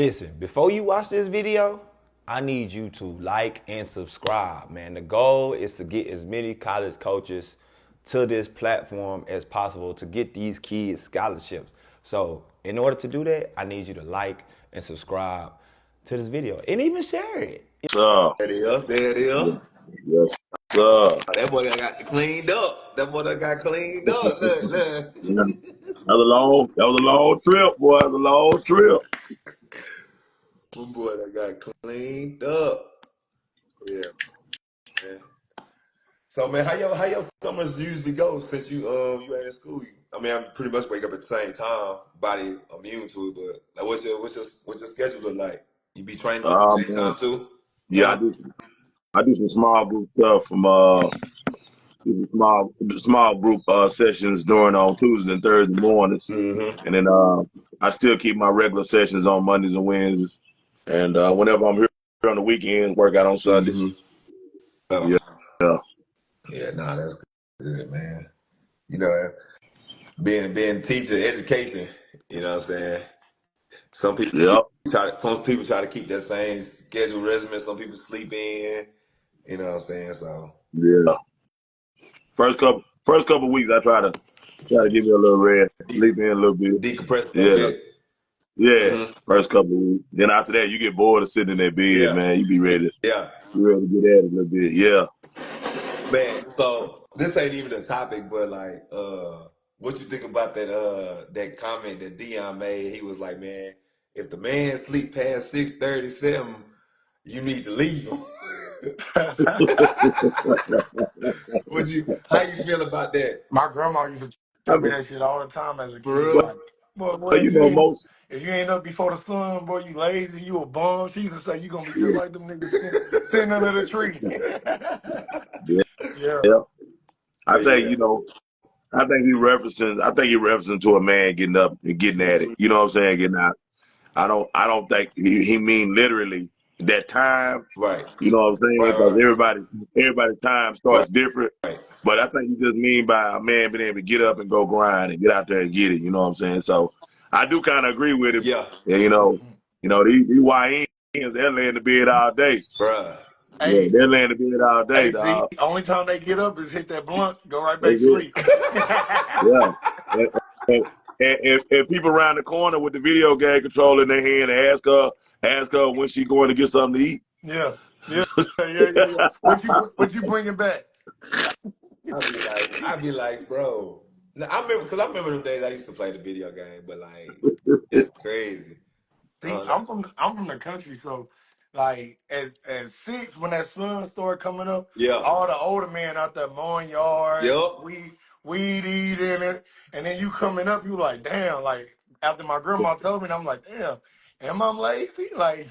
Listen, before you watch this video, I need you to like and subscribe, man. The goal is to get as many college coaches to this platform as possible to get these kids scholarships. So, in order to do that, I need you to like and subscribe to this video and even share it. Sir. There it is. There it is. Yes, sir. That boy done got cleaned up. That boy done got cleaned up. Look, look. Yeah. That was a long trip, boy. That was a long trip. My boy done got cleaned up. Yeah, man. So man, how your summers usually go since you ain't in school? I mean, I pretty much wake up at the same time, body immune to it. But like, what's your schedule look like? You be training at the same Man. time too? Yeah, Now? I do some small group stuff from do some small group sessions during on Tuesdays and Thursday mornings, Mm-hmm. and then I still keep my regular sessions on Mondays and Wednesdays, and whenever I'm here on the weekend, work out on Sundays. Mm-hmm. Oh, Yeah, yeah, yeah, nah, that's good, man. You know, being a teacher, education, you know what I'm saying? Some people yep, try to keep that same schedule regimen. Some people sleep in, you know what I'm saying? So yeah. First couple weeks, I try to give me a little rest, sleep in a little bit. decompress a little Yeah, bit. yeah. Hmm. First couple of weeks. Then after that, you get bored of sitting in that bed, Yeah, man. You be ready. yeah, You ready to get at it a little bit. Yeah. man. So this ain't even a topic, but like, what you think about that comment that Dion made? He was like, man, if the man sleep past 6:37, you need to leave him. How you feel about that? My grandma used to I tell me mean, that shit all the time as a For kid. real? Like, boy, well, most. if you ain't up before the sun, boy, you lazy, you a bum. She used to say you gonna be just like them niggas sitting under the tree. Yeah, Yeah. yeah. I But think yeah. you know. I think he referencing to a man getting up and getting at it. Hmm. You know what I'm saying? Getting out. I don't think he mean literally that time. Right. You know what I'm saying? Right, Because right, everybody's time right, starts different. right. But I think he just mean by a man being able to get up and go grind and get out there and get it. You know what I'm saying? So I do kind of agree with him. Yeah, And, these YNs, they're laying in the bed all day. bruh. Yeah, Hey, they're laying in the bed all day, hey, see, dog. only time they get up is hit that blunt, go right back That's to it. sleep. Yeah. And, and, and people around the corner with the video game controller in their hand and ask her when she going to get something to eat. Yeah, yeah, yeah. What you bringing back? I be like, bro. Now, I remember them days I used to play the video game, but like, it's crazy. I See, don't know. I'm from the country, so like at 6 when that sun started coming up, Yeah. all the older men out there mowing yards, Yep. weed eating it, and then you coming up, you like, damn, like after my grandma told me, and I'm like, damn, am I lazy? Like,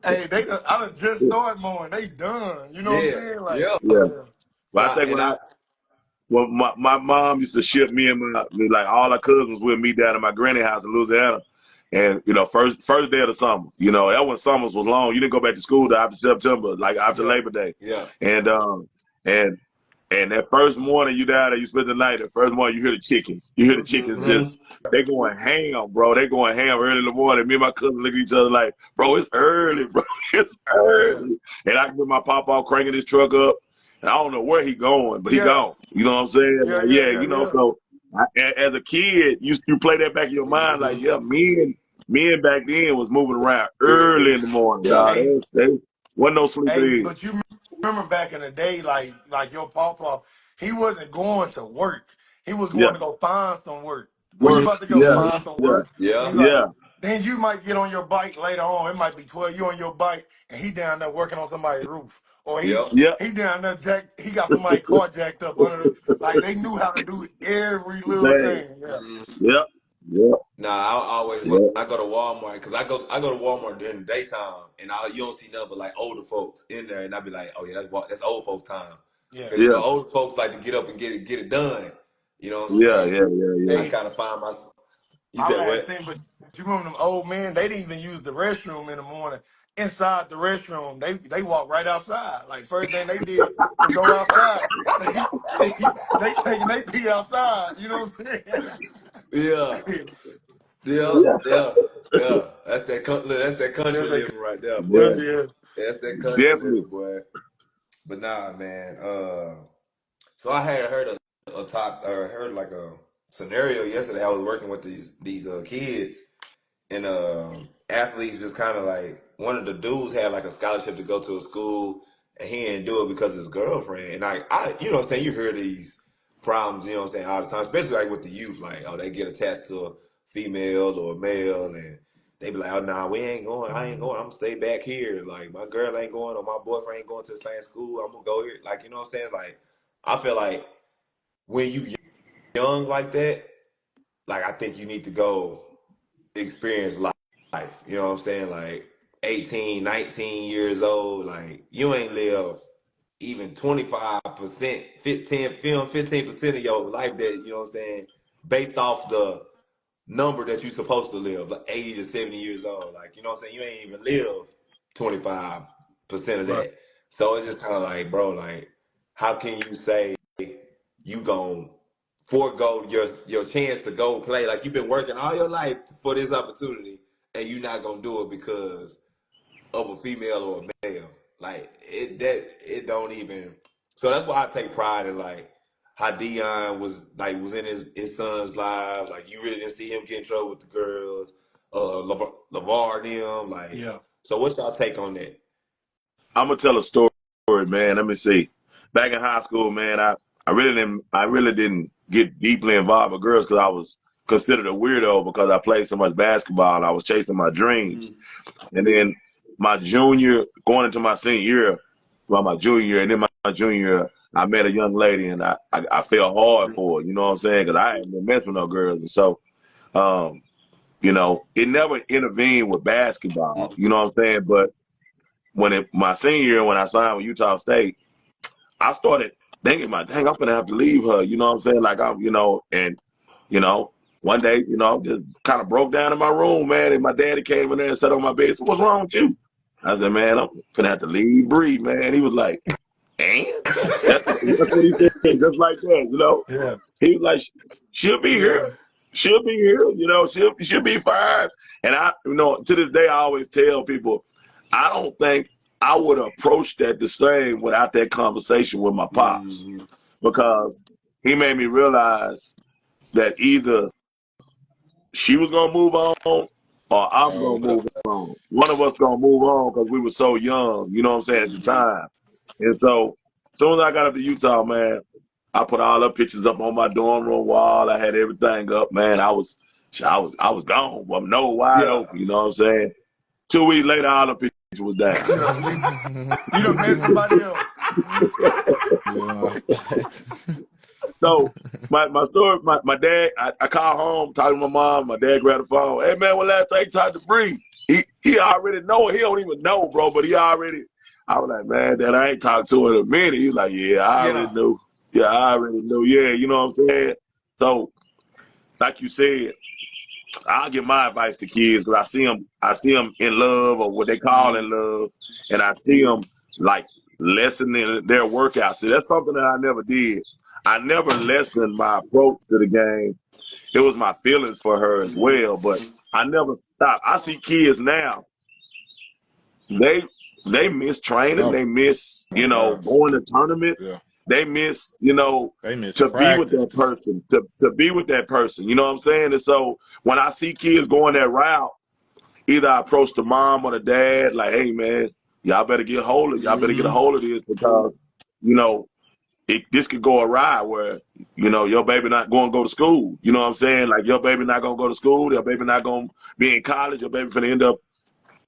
hey, I done just started mowing, they done, you know what I'm Yeah. saying? Like, Yeah. Yeah. yeah, But And I I think and I when my mom used to ship me and like all our cousins with me down at my granny house in Louisiana. And first day of the summer, that when summers was long. You didn't go back to school till after September, like after yeah, Labor Day. yeah. And and and that first morning you down there, you spend the night. The first morning you hear the chickens. You hear the chickens Hmm. just they going ham, bro. They going ham early in the morning. Me and my cousin look at each other like, bro, it's early, bro. It's yeah, early. And I can hear my papa cranking his truck up. And I don't know where he going, but he yeah, gone. You know what I'm saying? yeah, Like, yeah, yeah, yeah, yeah. so as a kid, you play that back in your mind, like, Hmm. yeah, men back then was moving around early in the morning, Yeah. dog. Hey, They wasn't no sleep Hey, in. but you remember back in the day, like your papa, he wasn't going to work. He was Yeah, going to go find some work. When you Work. about to go yeah, Hmm. find some yeah, work, Yeah. and yeah, like then you might get on your bike later on. It might be 12. You on your bike, and he down there working on somebody's roof, or he Yep. yeah, he down there he got somebody's car jacked up under the. Like they knew how to do every little dang, thing. Yeah, yeah, yeah, Nah, I always when yeah, I go to Walmart because I go to Walmart during the daytime and you don't see nothing but like older folks in there and I be like, oh yeah, that's old folks time yeah. because yeah, old folks like to get up and get it done. You know what I'm yeah, saying? yeah, yeah, yeah. I Hey, kind of find myself. You my said last what? thing, but you remember them old men? They didn't even use the restroom in the morning. Inside the restroom, they walk right outside. Like first thing they did was go outside. They taking they pee outside. You know what I'm Yeah, saying? Yeah, Yeah, yeah, yeah. That's that country That's that living right there, boy. yeah, country. Yeah. That's that country definitely. living, boy. But nah, man. So I had heard a talk or heard like a scenario yesterday. I was working with these kids, and athletes just kind of like one of the dudes had like a scholarship to go to a school, and he didn't do it because of his girlfriend. And I you know what I'm saying, you hear these problems, you know what I'm saying, all the time, especially like with the youth, like oh they get attached to a female or a male, and they be like oh nah we ain't going, I ain't going, I'm gonna stay back here, like my girl ain't going or my boyfriend ain't going to the same school, I'm gonna go here, like you know what I'm saying, like I feel like when you young like that, like I think you need to go experience life. You know what I'm saying? Like 18, 19 years old, like you ain't live even 25%, 15% of your life that, you know what I'm saying, based off the number that you're supposed to live, like 80 to 70 years old. Like, you know what I'm saying? You ain't even live 25% of Right. that. So it's just kind of like, bro, like, how can you say you gon' forego your chance to go play? Like, you've been working all your life for this opportunity, and you're not gonna do it because of a female or a male. Like, it don't even. So that's why I take pride in like how Dion was in his son's lives. Like you really didn't see him get in trouble with the girls. LeVar them. Like, Yeah. so what's y'all take on that? I'm gonna tell a story, man. Let me see. Back in high school, man, I really didn't get deeply involved with girls because I was considered a weirdo because I played so much basketball and I was chasing my dreams. And then my junior, going into my senior year, well, my junior year, and then my junior year, I met a young lady and I fell hard for her. You know what I'm saying? Because I ain't been messing with no girls, and so um, it never intervened with basketball. You know what I'm saying? But my senior year, when I signed with Utah State, I started thinking about, dang, I'm gonna have to leave her. You know what I'm saying? Like and one day, just kind of broke down in my room, man, and my daddy came in there and sat on my bed. So what's wrong with you? I said, man, I'm gonna have to leave Bree, man. He was like, and that's what he said, just like that. Yeah. He was like, she'll be here. Yeah. She'll be here. She'll be fine. And to this day, I always tell people, I don't think I would approach that the same without that conversation with my pops, because he made me realize that either she was gonna move on or I'm Oh, gonna move on. One of us gonna move on because we were so young, you know what I'm saying, at the time. And so as soon as I got up to Utah, man, I put all the pictures up on my dorm room wall. I had everything up, man. I was gone. My nose wide Yeah. open, you know what I'm saying? 2 weeks later, all the pictures was down. You done met somebody else. yeah, facts. So my story, my dad, I called home, talking to my mom. My dad grabbed the phone. Hey man, when last time you talked to Bree? He already know. He don't even know, bro. But he already. I was like, man, Dad, I ain't talked to her in a minute. He was like, yeah, I already Yeah. knew. Yeah, I already knew. Yeah, you know what I'm saying. So, like you said, I'll give my advice to kids because I see them in love, or what they call in love, and I see them like lessening their workouts. See, that's something that I never did. I never lessened my approach to the game. It was my feelings for her as well, but I never stopped. I see kids now, they miss training, Oh they miss, my gosh. going to tournaments, Yeah. they miss, They miss to be with that practice. person, to be with that person. You know what I'm saying? And so when I see kids going that route, either I approach the mom or the dad, like, hey man, y'all better get a hold of this, because, you know, this could go awry where, your baby not going to go to school. You know what I'm saying? Like, your baby not going to go to school, your baby not going to be in college, your baby finna end up,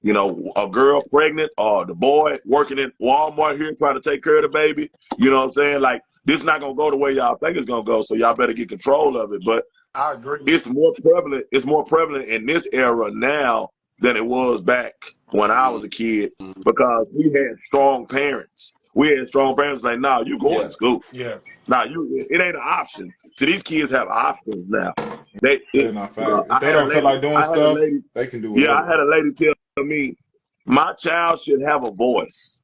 a girl pregnant, or the boy working at Walmart here trying to take care of the baby. You know what I'm saying? Like, this not going to go the way y'all think it's going to go, so y'all better get control of it. But I agree. it's more prevalent. It's more prevalent in this era now than it was back when I was a kid, because we had strong parents. We had strong parents like, nah, you going Yeah. to school. Yeah. Nah, it ain't an option. So these kids have options now. They're not facts. If I they had a don't feel lady. like doing I had a stuff, lady. they can do Yeah, I whatever. had a lady tell me, my child should have a voice,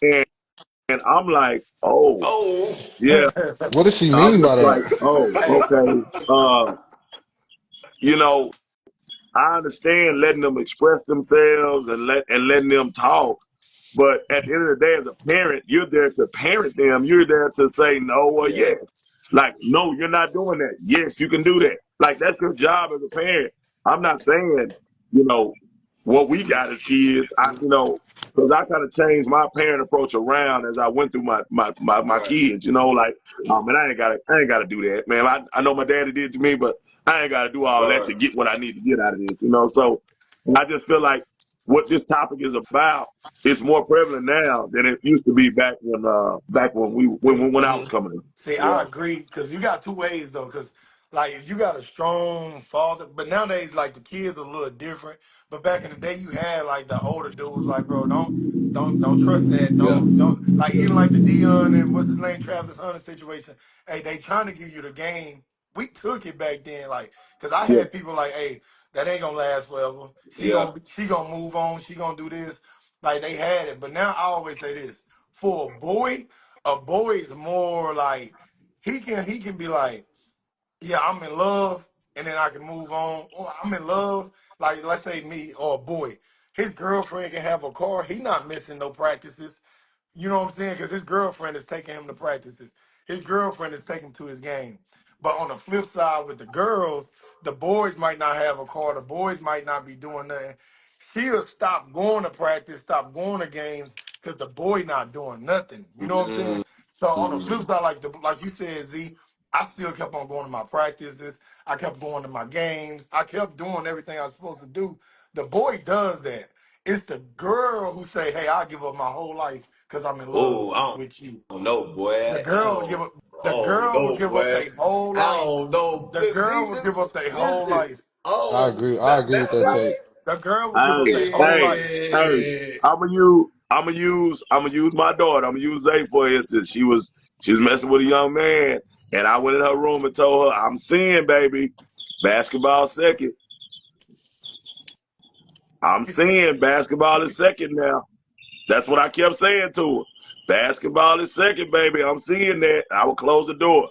and I'm like, oh Oh. yeah. What does she I'm mean by just like, that? oh, Hey. okay. you know, I understand letting them express themselves and letting them talk. But at the end of the day, as a parent, you're there to parent them. You're there to say no or Yeah. yes. Like, no, you're not doing that. Yes, you can do that. Like, that's your job as a parent. I'm not saying, you know, what we got as kids. Because I kind of changed my parent approach around as I went through my Right. kids. You know, like, oh man, I ain't gotta do that, man. I know my daddy did to me, but I ain't gotta do all that Right. to get what I need to get out of this. You know, so I just feel like what this topic is about is more prevalent now than it used to be back when I was coming in. See, I Yeah. agree because you got two ways though. Because like if you got a strong father, but nowadays like the kids are a little different. But back in the day, you had like the older dudes, like bro, don't trust that. Yeah. Don't like even like the Dion and what's his name, Travis Hunter situation. Hey, they trying to give you the game. We took it back then, like because I Yeah. had people like, hey, that ain't gonna last forever. Yeah. She gonna move on. She gonna do this. Like they had it, but now I always say this for a boy is more like he can be like, yeah, I'm in love, and then I can move on. Or I'm in love, like let's say me or a boy, his girlfriend can have a car. He not missing no practices. You know what I'm saying? Because his girlfriend is taking him to practices. His girlfriend is taking him to his game. But on the flip side, with the girls, the boys might not have a car. The boys might not be doing nothing. She'll stop going to practice, stop going to games, because the boy not doing nothing. You know what I'm saying? So on the flip side, like you said, Z, I still kept on going to my practices. I kept going to my games. I kept doing everything I was supposed to do. The boy does that. It's the girl who say, "Hey, I'll give up my whole life because I'm in Oh, love I with you." don't know, boy. The girl will give up. The girl will No, give up boy. their whole I life. don't know. The girl will give up their whole Listen. life. Oh, I agree with that take. The girl will give up their whole Hey, life. hey, yeah. I'm gonna use my daughter. I'm gonna use Zay for instance. She was messing with a young man, and I went in her room and told her, "I'm seeing, baby, basketball second. I'm seeing basketball is second now." That's what I kept saying to her. Basketball is second, baby. I'm seeing that. I would close the door,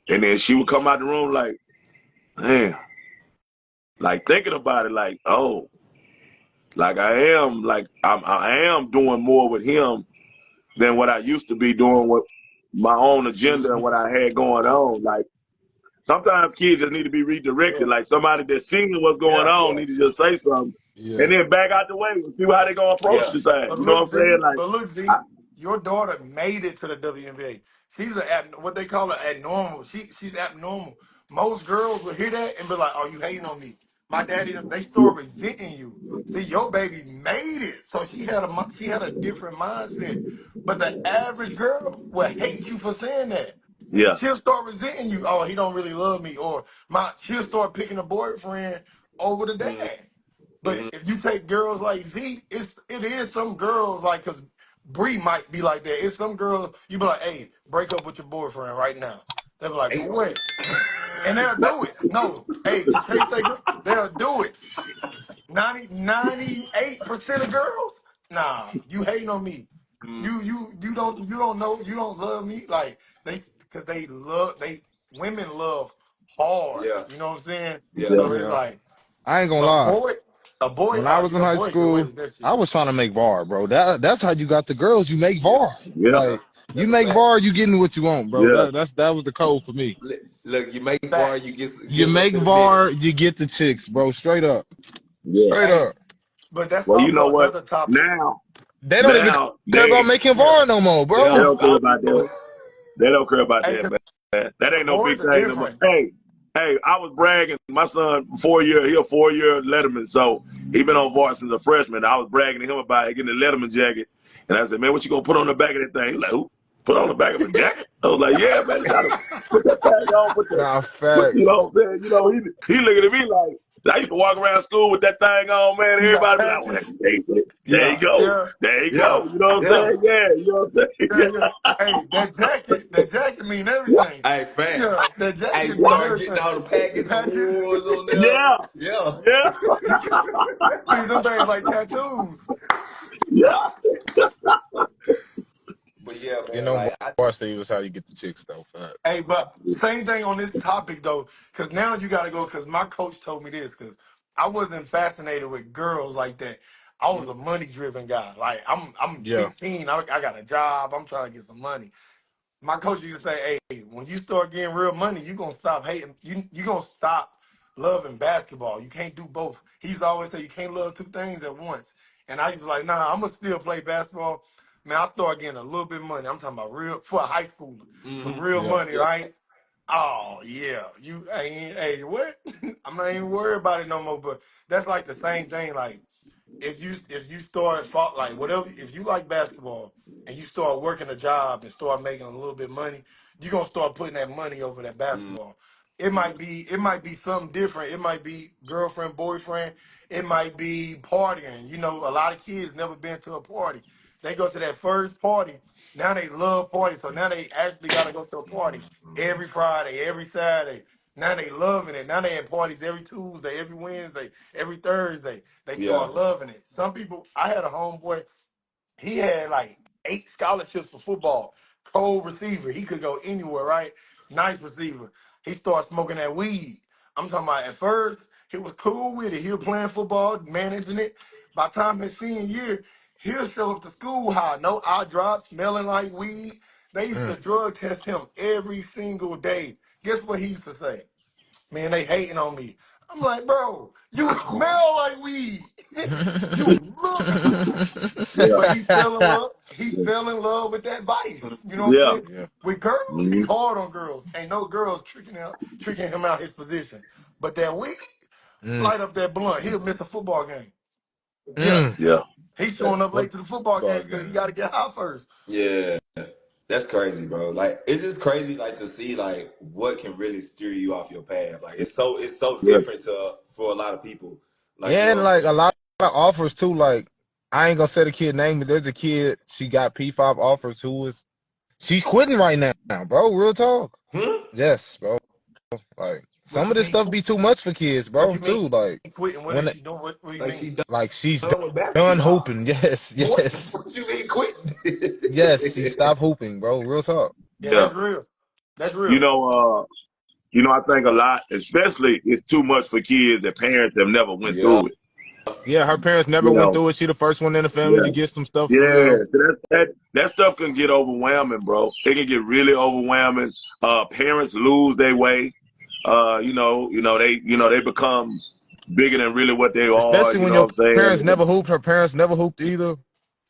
and then she would come out the room like, man, like thinking about it, like, oh. Like I am doing more with him than what I used to be doing with my own agenda and what I had going on. Like sometimes kids just need to be Yeah, redirected. Like somebody that's seeing what's going yeah. on need to just say something and Yeah. then back out the way and see how they gonna approach Yeah. the thing. But You know what look, I'm saying? Z. Like But look, I, Z. Your daughter made it to the WNBA. She's what they call her abnormal. She's abnormal. Most girls will hear that and be like, "Oh, you hating on me?" My daddy, they start resenting you. See, your baby made it, so she had a different mindset. But the average girl will hate you for saying that. yeah, She'll start resenting you. Oh, he don't really love me, or she'll start picking a boyfriend over the dad. But Mm-hmm. if you take girls like Z, it is some girls like because Bree might be like that. It's some girls you be like, hey, break up with your boyfriend right now. They'll be like, for Hey. what? And they'll do it. No, hey, to chase they'll do it. 98% of girls, nah, you hating on me. You don't love me like because women love hard. Yeah. You know what I'm saying? Yeah. yeah, So it's Yeah. like I ain't gonna a lie. boy, When I was in yeah, a high boy get away school, with that I shit. was trying to make VAR, bro. That's how you got the girls. You make Yeah. VAR. yeah, Yeah. Like you That's a make fact. VAR, you getting what you want, bro. yeah, That was the code for me. Look, you make bar, you Facts. You get a little make bit of minute. VAR, you get the chicks, bro. Straight up. yeah. Straight Hey, up. but that's Well, you know also what? another topic. Now, They don't even now care about they making Yeah. VAR no more, they bro. Yeah. don't care about that. They don't care about Hey, that, 'cause man. That the ain't no big boys are thing. No more. different. Hey, I was bragging. My son, 4 year, he a 4 year Letterman, so he been on varsity since a freshman. I was bragging to him about getting the Letterman jacket, and I said, "Man, what you gonna put on the back of that thing?" He like, "Who? Put on the back of a jacket?" I was like, "Yeah, man, you gotta put that thing on. Nah, You facts. know what I'm saying? You know, he looking at me like I used to walk around school with that thing on, man. You got Everybody be like, "Well, patches. there you Yeah. go, Yeah. there you Yeah. go." You know what I'm Yeah. saying? Yeah, you know what I'm saying? Yeah, yeah. Hey, that jacket mean everything. Hey, fat. Yeah, that Hey, jacket you mean start getting everything. all the package Patches. awards on there. Yeah, Yeah. yeah, See, them things like tattoos. yeah. But yeah, You man, know, like I varsity was how you get the chicks though. Fact. Hey, but same thing on this topic though, because now you got to go. Because my coach told me this. Because I wasn't fascinated with girls like that. I was a money driven guy. Like I'm Yeah. 15. I got a job. I'm trying to get some money. My coach used to say, "Hey, when you start getting real money, you gonna stop hating. You gonna stop loving basketball. You can't do both." He used to always say, "You can't love two things at once." And I used to be like, "Nah, I'm gonna still play basketball." Man, I started getting a little bit of money. I'm talking about real for a high schooler, some real Yeah. money, right? Oh yeah, you ain't. Hey, what? I'm not even worried about it no more. But that's like the same thing. Like if you start like whatever, if you like basketball and you start working a job and start making a little bit of money, you're gonna start putting that money over that basketball. It might be something different. It might be girlfriend, boyfriend. It might be partying. You know, a lot of kids never been to a party. They go to that first party. Now they love parties, so now they actually gotta go to a party every Friday, every Saturday. Now they loving it. Now they at parties every Tuesday, every Wednesday, every Thursday. They Yeah. start loving it. Some people, I had a homeboy, he had like 8 scholarships for football. Cold receiver. He could go anywhere, right? Nice receiver. He started smoking that weed. I'm talking about at first, he was cool with it. He was playing football, managing it. By the time his senior year, he'll show up to school high, no eye drops, smelling like weed. They used to Mm. drug test him every single day. Guess what he used to say? Man, they hating on me. I'm like, bro, you smell like weed. You look, Yeah, but he fell in love. He fell in love with that vice. You know what I'm yeah. saying? Yeah. With girls, he Mhm. hard on girls. Ain't no girls tricking him out his position. But that weed, Mm. light up that blunt. He'll miss a football game. Yeah, Mm. Yeah. he's That's showing up What late to the football ball games because he game? got to get high first. yeah. That's crazy, bro. Like it's just crazy, like to see like what can really steer you off your path. Like it's so Yeah. different for a lot of people. Like you Yeah, know and what I'm like a saying? lot of offers too. Like I ain't gonna say the kid name, but there's a kid. She got P5 offers. She's quitting right now, bro. Real talk. Hmm? Yes, bro. Like What some you of this mean? stuff be too much for kids, What bro. you mean Too like quitting? What when is it, she doing? What do you Like mean? she like she's done with done basketball. hooping. Yes, What? yes, What you mean quitting? yes. She stopped hooping, bro. Real talk. Yeah, Yeah. that's real. That's You real. know, I think a lot, especially it's too much for kids that parents have never went Yeah. through it. Yeah, her parents never You went know, through it. She the first one in the family yeah. to get some stuff for Yeah. real. So that stuff can get overwhelming, bro. It can get really overwhelming. Parents lose their way. They become bigger than really what they are, Especially you when know what your I'm saying? parents never hooped. Her parents never hooped either.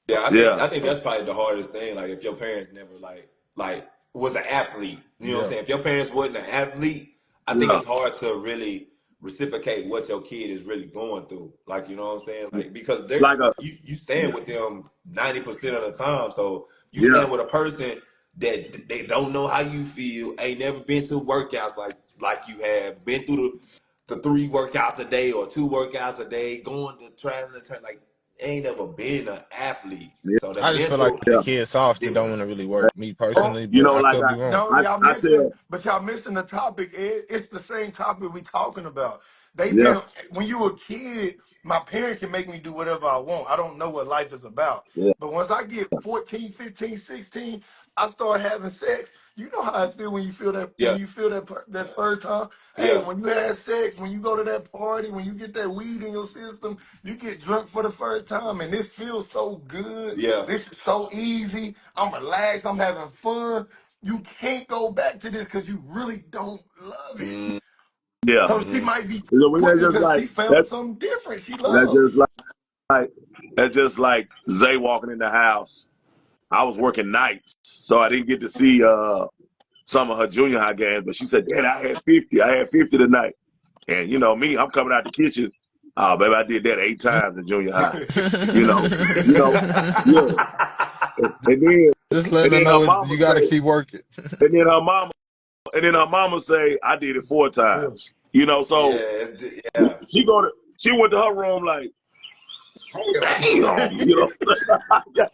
Yeah, I think Yeah. I think that's probably the hardest thing. Like if your parents never like was an athlete, you know what I'm Yeah. saying? If your parents wasn't an athlete, I think Yeah. it's hard to really reciprocate what your kid is really going through. Like you know what I'm saying? Like because they're Like a you stand with them 90% of the time. So you yeah. stand with a person that they don't know how you feel, ain't never been to workouts like you have, been through the 3 workouts a day or 2 workouts a day, going to traveling, like ain't never been an athlete. Yeah. So the I just feel like mental the Yeah. kid's soft and don't different. want to really work. Me Oh, personally, You but know, I like could be wrong. no, y'all I missing, tell but y'all missing the topic. It's the same topic we talking about. They yeah. been when you a kid, my parent can make me do whatever I want. I don't know what life is about. Yeah. But once I get 14, 15, 16, I start having sex. You know how I feel when you feel that Yeah, that first time. Hey, yeah, when you have sex, when you go to that party, when you get that weed in your system, you get drunk for the first time, and this feels so good. yeah. This is so easy. I'm relaxed. I'm having fun. You can't go back to this because you really don't love it. Mm, Yeah. So she hmm might be You know, we that's quitting just because like she found that something different she that's loves. just like that's just like Zay walking in the house. I was working nights, so I didn't get to see some of her junior high games, but she said, Dad, I had 50. I had 50 tonight. And you know, me, I'm coming out the kitchen. Oh, baby, I did that 8 times in junior high. You know, you know, yeah. And then Just and letting her then her know mama you got to say, keep working. and then her mama and then her mama say, I did it 4 Yeah, times. You know, yeah, so yeah. she went to her room like, damn, you know. yeah,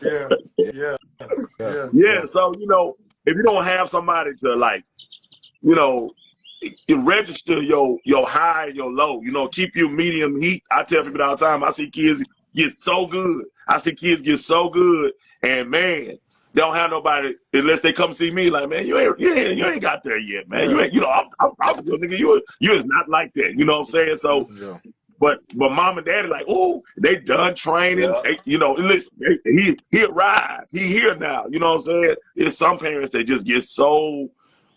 yeah, Yeah, yeah. Yeah, yeah. so you know, if you don't have somebody to like, you know, you register your high and your low, you know, keep you medium heat. I tell people all the time, I see kids get so good. I see kids get so good, and man, They don't have nobody unless they come see me. Like, man, you ain't got there yet, man. Yeah. You ain't, I'm proud of you, nigga. You is not like that. You know what I'm saying? So, Yeah. but mom and daddy like, oh, they done training. Yeah. Listen, he arrived. He here now. You know what I'm saying? There's some parents that just get so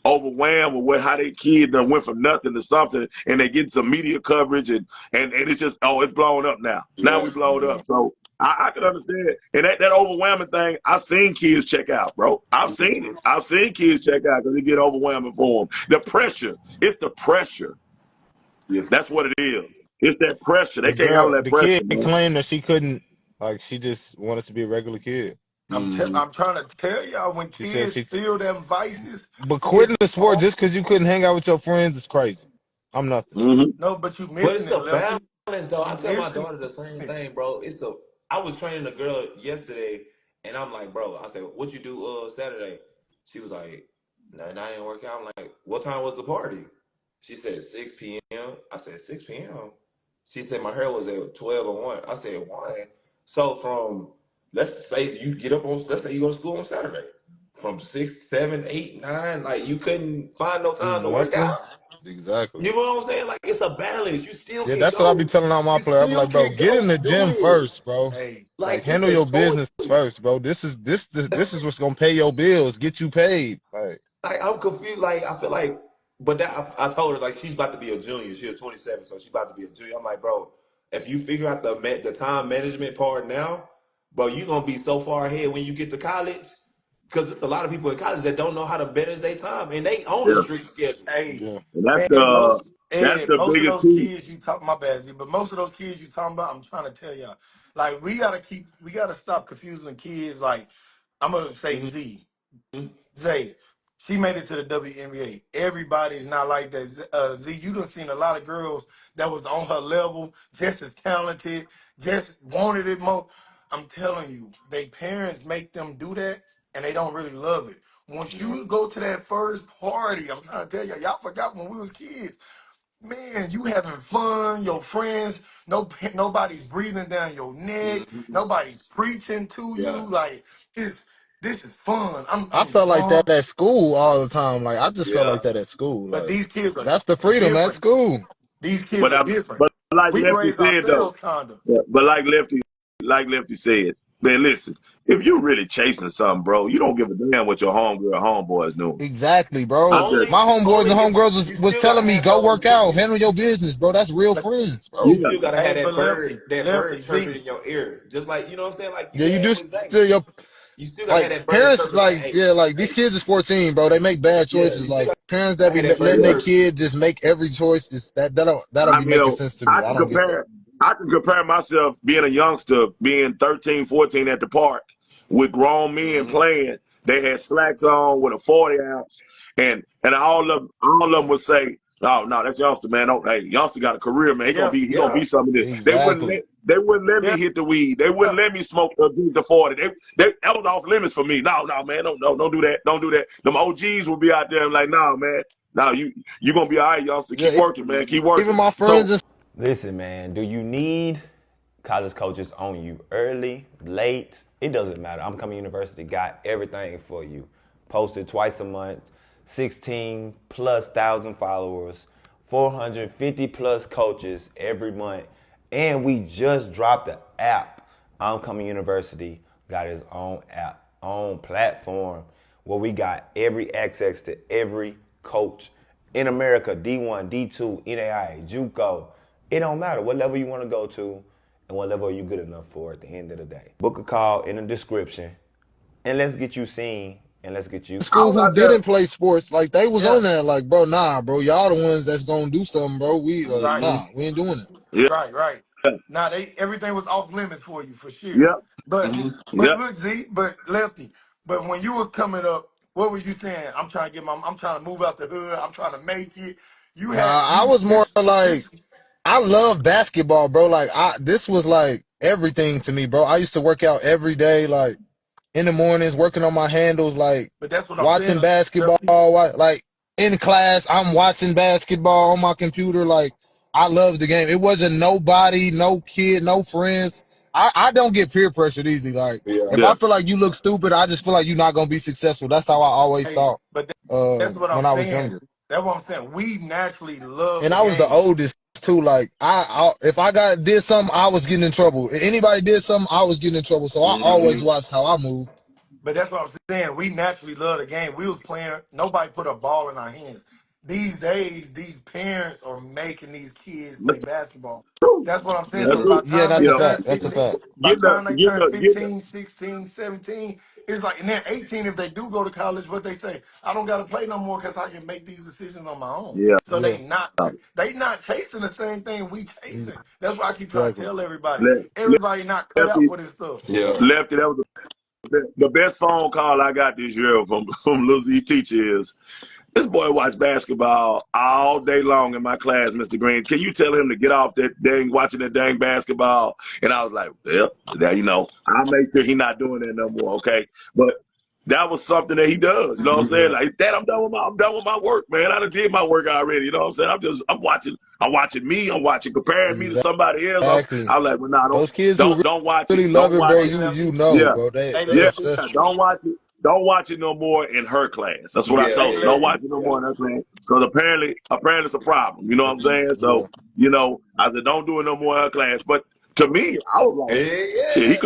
overwhelmed with how their kid done went from nothing to something, and they get some media coverage, and it's just, oh, it's blown up now. Now Yeah. we blown Yeah. up. So I can understand. And that overwhelming thing, I've seen kids check out, bro. I've seen it. I've seen kids check out because it get overwhelming for them. The pressure. It's the pressure. Yeah. That's what it is. It's that pressure. They The can't handle girl, that the pressure, kid man. claimed that she couldn't, like, she just wanted to be a regular kid. Mhm. I'm trying to tell y'all when She said kids feel them vices, but it's quitting the sport hard. just because you couldn't hang out with your friends is crazy. I'm nothing. Mm-hmm. No, but you But it's missing it, the Lefty. balance, though. I You tell my missing daughter the same it. thing, bro. I was training a girl yesterday, and I'm like, bro, I said, what you do Saturday? She was like, nothing, I didn't work out. I'm like, what time was the party? She said 6 p.m. I said 6 p.m. She said my hair was at 12 or 1. I said 1. So from let's say you get up on let's say you go to school on Saturday. From 6, 7, 8, 9, like you couldn't find no Do time to work nothing. out. Exactly. You know what I'm saying? Like it's a balance. You still Yeah, can that's what I be go. telling all my You players. I be still like, bro, can get in go the do gym it. first, bro. Hey, Like, Like it's handle a your choice. business first, bro. This is what's gonna pay your bills, get you paid. Like, Like I'm confused. Like I feel like, but that I told her like she's about to be a junior. She's 27, so she's about to be a junior. I'm like, bro, if you figure out the time management part now, bro, you're gonna be so far ahead when you get to college. Because there's a lot of people in college that don't know how to manage their time, and they on a Yeah. strict schedule. hey, yeah, And that's man, the that's the most of biggest those key. kids you talk my bad, Z, but most of those kids you talking about, I'm trying to tell y'all, like we gotta stop confusing kids. Like I'm gonna say Mm-hmm. Z. Zay, she made it to the WNBA. Everybody's not like that. Z, you done seen a lot of girls that was on her level, just as talented, just wanted it more. I'm telling you, they parents make them do that, and they don't really love it. Once you go to that first party, I'm trying to tell y'all forgot when we was kids. Man, you having fun, your friends, nobody's breathing down your neck, Mm-hmm. nobody's preaching to Yeah, you. Like this is fun. I I'm felt like grown. that at school all the time. Like, I just felt yeah. like that at school. But Like, these kids are that's the freedom at different. school. These kids But are I different. but like We Lefty raised said though. ourselves kinda. Yeah, but like Lefty said, man, listen, if you really chasing something, bro, you don't give a damn what your homegirl homeboy is doing. Exactly, bro. I'm just Only, My homeboys only and if homegirls you was still gotta telling me, have go those work out, friends. handle your business, bro. That's real But friends, You bro. yeah. still gotta have hey, but that Lefty, bird chirping Z. in your ear, just like you know what I'm saying. Like you Yeah, you had do with Zay, still your you still gotta have like that bird parents chirping. Like, like hey, yeah, like these hey, kids is 14, bro. They make bad yeah, choices. you still Like parents that gotta be have that bird letting their Yeah. chirping. kid just make every choice is that don't I be mean, making sense to I me. I can don't get that. compare. I can compare myself being a youngster, being 13, 14 at the park with grown men Mm-hmm. playing. They had slacks on with a 40 ounce, and all of them would say, "No, no, that's youngster, man. Don't, hey, youngster got a career, man. Yeah, He gonna Yeah, be some of this." Exactly. They wouldn't let yeah, me hit the weed. They wouldn't yeah. let me smoke drink the 40. That was off limits for me. No, no, man, don't do that. Don't do that. Them OGs will be out there like, "No, man, no, you gonna be all right, youngster. Keep Yeah, working, man. Keep even working." my So friends and Listen, man, do you need college coaches on you early, late? It doesn't matter. I'm Coming University got everything for you. Posted twice a month, 16 plus thousand followers, 450 plus coaches every month. And we just dropped the app. I'm Coming University got his own app, own platform where we got every access to every coach in America, D1, D2, NAIA, JUCO. It don't matter what level you want to go to and what level are you good enough for at the end of the day. Book a call in the description and let's get you seen and let's get you. I school was who out there. didn't play sports, like they was Yeah, on that, like, bro, nah, bro, y'all the ones that's gonna do something, bro. We like, right, Mhm. nah, we ain't doing it. Yeah, right. Now they everything was off limits for you for sure. yeah, But hmm yeah. look, Z, but Lefty, but when you was coming up, what was you saying? I'm trying to move out the hood. I'm trying to make it. You Nah, had I you was more like this I love basketball, bro. Like this was like everything to me, bro. I used to work out every day, like in the mornings, working on my handles, like but that's what I'm saying, watching basketball. Lefty. Like in class, I'm watching basketball on my computer. Like I love the game. It wasn't nobody, no kid, no friends. I don't get peer pressured easy. Like Yeah. if Yeah. I feel like you look stupid, I just feel like you're not gonna be successful. That's how I always Hey, thought but that's what I'm when I was saying. younger. That's what I'm saying. We naturally love And the I was the game. oldest too. Like if I did something, I was getting in trouble. If anybody did something, I was getting in trouble. So I You always Mm-hmm. see? watched how I move. But that's what I'm saying. We naturally love the game. We was playing. Nobody put a ball in our hands. These days, these parents are making these kids play That's basketball. true. That's what I'm saying. That's So Yeah, by true. the yeah, time that's they You a know, turn fact. That's a 15, fact. by the time they turn getting 15, 16, 17, it's like, and then 18, if they do go to college, what they say, I don't got to play no more because I can make these decisions on my own. yeah. So Yeah, they not chasing the same thing we chasing. That's why I keep trying to exactly. tell everybody, Le- everybody not cut out Lefty, for this stuff. Yeah. Lefty, that was the best phone call I got this year from Lil Z Teacher is, this boy watched basketball all day long in my class, Mr. Green. Can you tell him to get off that dang watching that dang basketball? And I was like, well, that I'll make sure he not doing that no more, okay? But that was something that he does. You know what I'm saying? Yeah, Like, Dad, I'm done with my work, man. I done did my work already. You know what I'm saying? I'm watching me. I'm watching comparing me to somebody else. exactly. I'm like, well, nah, Those kids who don't watch it. really love Don't it, watch bro, Hey, it. you Lefty. know, Yeah. bro. Hey, They Yeah, Lefty. obsessed. don't watch it. Don't watch it no more in her class. That's what I Yeah. Hey, told her. Yeah. Don't Lefty. watch it no Yeah. more in her class because apparently it's a problem. You know what I'm saying? Yeah. So I said don't do it no more in her class. But to me, I was like, shit, Yeah. he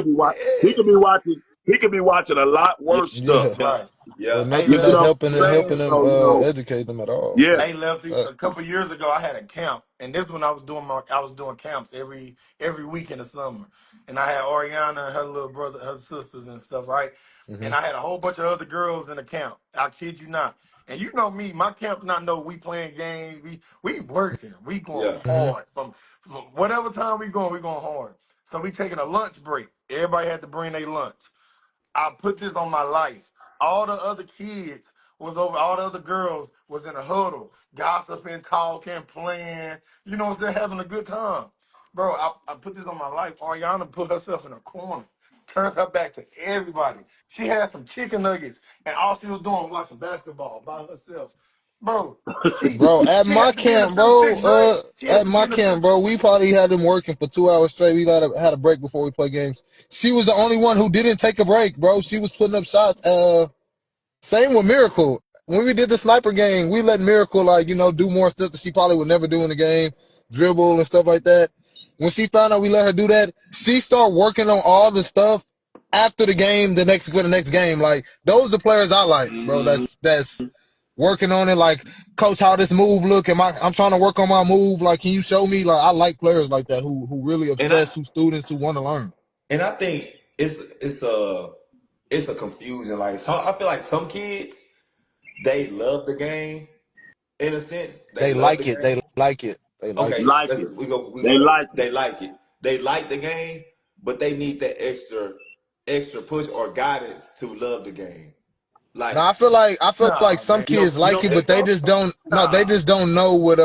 could be watching a lot Yeah. worse stuff. Yeah. Yeah. Right. Or Yeah. Hey, You nothing see that's Lefty. what helping I'm saying? them So educate them at all. yeah, Hey, Lefty. Uh, A couple years ago, I had a camp, and this one I was doing camps every week in the summer, and I had Oriana and her little brother, her sisters and stuff, right? hmm And I had a whole bunch of other girls in the camp. I kid you not. And you know me, my camp not know we playing games. We working. We going Yeah. hmm hard from whatever time we going hard. So we taking a lunch break. Everybody had to bring their lunch. I put this on my life. All the other kids was over, all the other girls was in a huddle, gossiping, talking, playing, you know what I'm saying, having a good time. Bro, I put this on my life. Ariana put herself in a corner, turned her back to everybody. She had some chicken nuggets, and all she was doing was watching basketball by herself. Bro, Bro, she had to be in the fifth, sixth grade. She had at to be my in the camp, fifth, bro, sixth we grade. probably had them working for 2 hours straight. We had a break before we play games. She was the only one who didn't take a break, bro. She was putting up shots. Same with Miracle. When we did the sniper game, we let Miracle do more stuff that she probably would never do in the game, dribble and stuff like that. When she found out we let her do that, she started working on all the stuff after the game, for the next game. Like those are players I like, bro. Mm-hmm. That's working on it. Like, coach, how this move look? I'm trying to work on my move. Like, can you show me? Like, I like players like that who really And I obsessed, who students who want to learn. and I think it's a confusion. Like I feel like some kids they love the game in a sense. They They love the like it. They game. like it. They like it. Okay, like let's it. we They go. like it. They like it. They like the game, but they need that extra push or guidance to love the game. Like Now I feel like Nah, some man. kids you like don't it, think but they so? just don't. No, they Nah. just don't know what.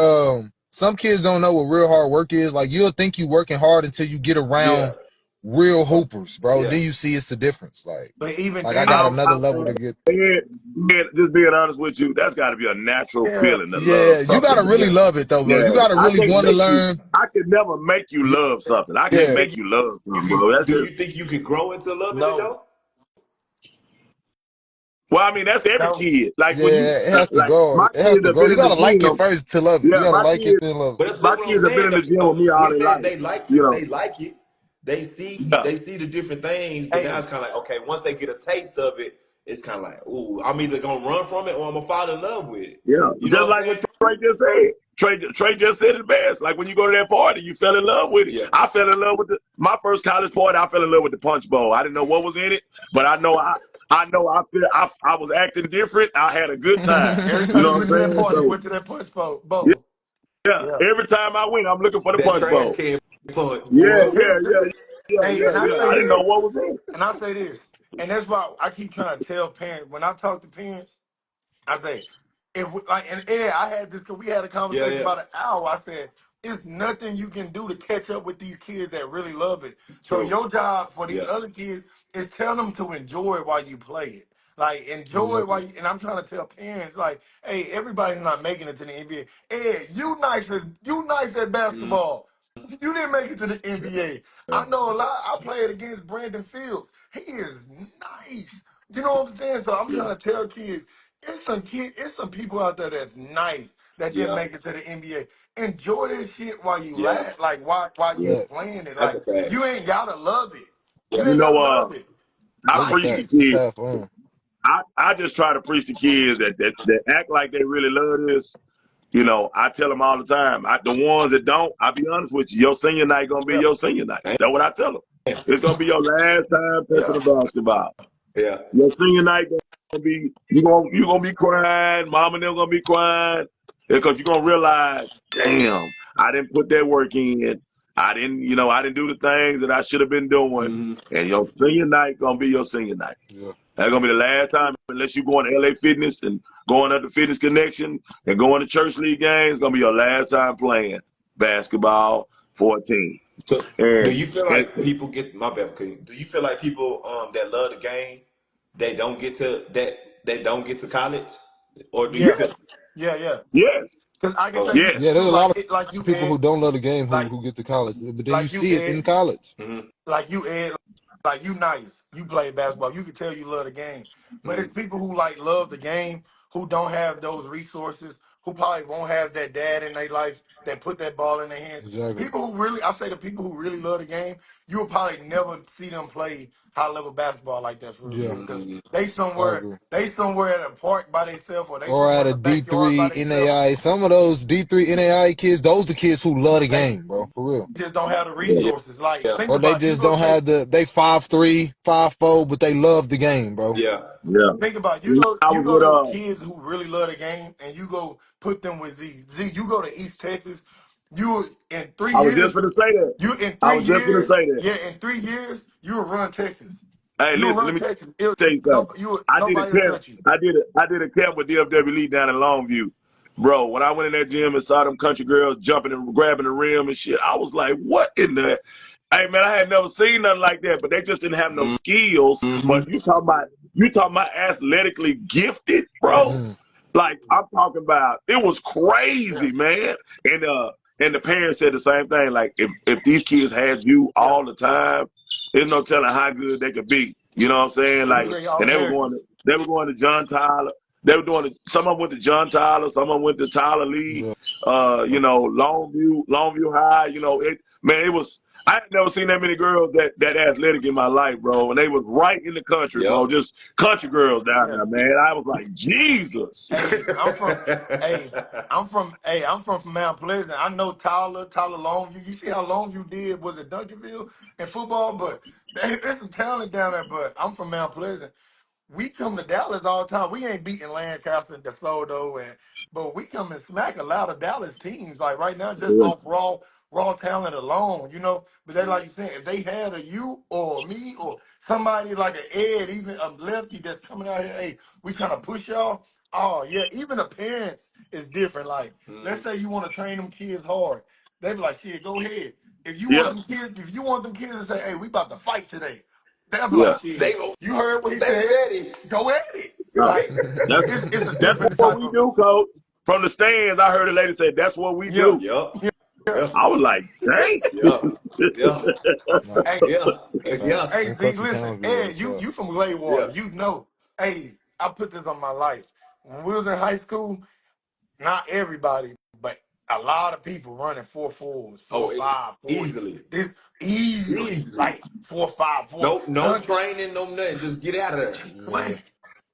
Some kids don't know what real hard work is. Like you'll think you working hard until you get Yeah, around real hoopers, bro. yeah. Then you see it's the difference. But even Like I got then, another level to get. Just being honest with you, that's got to be a natural yeah. feeling to love Yeah, you something, gotta really man. Yeah. love it though, bro. Yeah, You gotta I really can't want to make you. learn. I can never make you love something. I can't Yeah, Think make you love you something, can? bro. That's Do just you think you could grow into loving it No. though? well, I mean, that's every No. kid. Like when you yeah, it has to like grow. my It has kids to have grow. been You in the gotta like it gym. first to love it. You Yeah, gotta like it, then love it. But my that's what I'm kids have been saying in the gym with though. me all We their said life. they like You they know. like it. Yeah. They see the different things, but now Hey, it's kind of like okay, once they get a taste of it, it's kind of like ooh, I'm either gonna run from it or I'm gonna fall in love with it. Yeah, You know just what I'm like what saying? Trey just said. Trey just said it best. Like when you go to that party, you fell in love with it. Yeah. I fell in love with my first college party. I fell in love with the punch bowl. I didn't know what was in it, but I was acting different. I had a good time. every You time know you what went I'm to that saying? party, you So went to that punch yeah, bowl. yeah. Yeah. Every time I went, I'm looking for the That punch trash bowl. can punch, Yeah, boy. yeah, yeah, yeah, Hey, yeah, and I yeah. say I didn't this, know what was in it. and I say this, and that's why I keep trying to tell parents when I talk to parents. I say, if we, like, and Ed, I had this, we had a Yeah, conversation yeah, about an hour. I said, it's nothing you can do to catch up with these kids that really love it. So true. your job for these Yeah, other kids is tell them to enjoy it while you play it. Like, enjoy it Exactly. while you, and I'm trying to tell parents, like, hey, everybody's not making it to the NBA. Ed, you nice at mm, basketball. You didn't make it to the NBA. I know a lot. I played against Brandon Fields. He is nice. You know what I'm saying? So I'm Yeah. trying to tell kids, it's some people out there that's nice that didn't Yeah. make it to the NBA. Enjoy this shit while you Yeah. laugh, like while you Yeah, playing it. That's Like a fact. you ain't gotta love it. Yeah. You You ain't know, gotta love it. I that's a Like preach it. to fact. Just kids. have fun. I just try to preach to kids that act like they really love this. You know, I tell them all the time. The ones that don't, I'll be honest with you. Your senior night gonna be Yeah. your senior night. That's what I tell them. It's gonna be your last time touching Yeah. the basketball. Yeah. Your senior night gonna be you gonna be crying. Mom and them gonna be crying because you're gonna realize, damn, I didn't put that work in. I didn't do the things that I should have been doing. Mm-hmm. And your senior night gonna be your senior night. Yeah, That's gonna be the last time, unless you going to LA Fitness and going up to Fitness Connection and going to church league games. It's gonna be your last time playing basketball for a team. So, do And you feel and like people get my bad? King. Do you feel like people that love the game, they don't get to college, or do you Yeah. yeah, feel? Yeah. yes, Because I can Oh, tell you yes. yeah. this There's too, a lot like you of people who Ed, don't love the game like who get to college, but then you like you see it Ed, in college. mm-hmm. like you Ed, like you nice. You play basketball. You can tell you love the game. But it's Mm-hmm. people who like love the game who don't have those resources, who probably won't have that dad in their life that put that ball in their hands. Exactly. People who really, I say the people who really love the game, you will probably never see them play high level basketball like that for real. Yeah, Because Mm-hmm. I agree. they somewhere at a park by themselves or they Or somewhere at in a the backyard by D3 themselves. NAI. Some of those D3 NAI kids, those the kids who love the game, bro, for real. Just don't have the Yeah. resources. Like, Yeah. think Or they about it. You just go don't take have they 5'3", 5'4", but they love the game, bro. Yeah. Yeah. think about it. I You was go to with kids who really love the game and you go put them with Z. Z, you go to East Texas, you in three I was just years, gonna say that. you in I three was just gonna years, say that. yeah, in 3 years, you will run Texas. Hey, You will listen, run let me Texas. tell you something. Nobody will touch you. I did a camp with DFW Lee down in Longview. Bro, when I went in that gym and saw them country girls jumping and grabbing the rim and shit, I was like, what in the Hey man, I had never seen nothing like that, but they just didn't have no skills. Mm-hmm. But you talking about athletically gifted, Yeah, bro. Hmm. Like I'm talking about, it was yeah, crazy, man. And the parents said the same thing. Like if these kids had you yeah. all the time, there's no telling how good they could be. You know what I'm saying? You Like, create all and Americans. they were going to John Tyler. They were doing it. Some of them went to John Tyler. Some of them went to Tyler Lee. Yeah. Longview High. It was. I had never seen that many girls that athletic in my life, bro. And they was right in the country, bro. Yep. Just country girls down Yeah. there, man. I was like, Jesus. Hey, hey, I'm from Mount Pleasant. I know Tyler Longview. You see how Longview did was at Duncanville in football, but there's some talent down there. But I'm from Mount Pleasant. We come to Dallas all the time. We ain't beating Lancaster and DeSoto, but we come and smack a lot of Dallas teams. Like right now, just Yeah, off raw talent alone, you know. But they like you saying, if they had a you or me or somebody like an Ed, even a lefty that's coming out here, hey, we trying to push y'all. Oh yeah, even the parents is different. Like let's Mhm. say you want to train them kids hard, they be like, shit, go ahead. yeah, If you want them kids to say, hey, we about to fight today, they'll be yeah. like, shit. They You heard what he they said. ready. Go at it. Uh, Like that's it's a that's different what type we of do, coach. From the stands, I heard a lady say, "That's what we yeah, do." Yep. yeah, yeah. Yeah. I was like, "Dang." Yeah. Yeah. Nah, Hey, Yeah. facts. Yeah. hey, Them Z, country listen, towns be where Ed, it's at. you from Yeah. Glaywater, you know. Hey, I put this on my life. When we was in high school, not everybody, but a lot of people running 4.4s, Oh, 4.5, 40s. easily. This easily, Easily. like 4.5, 4. No training, no nothing. Just get out of there. What?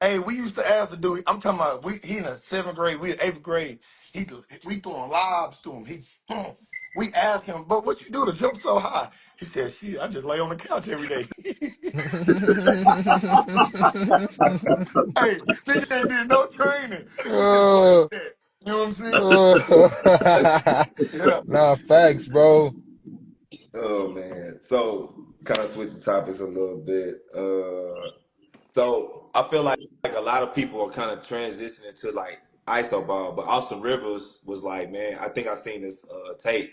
Hey, we used to ask the dude. I'm talking about he in the 7th grade, we in 8th grade. We throwing lobs to him. We asked him, but what you do to jump so high? He said, shit, I just lay on the couch every day. Hey, nigga ain't did no training. He just like uh, that. You know what I'm saying? Yeah. nah, facts, bro. Oh man. So kind of switching topics a little bit. So I feel like a lot of people are kind of transitioning to like ISO ball, but Austin Rivers was like, man, I think I seen this tape.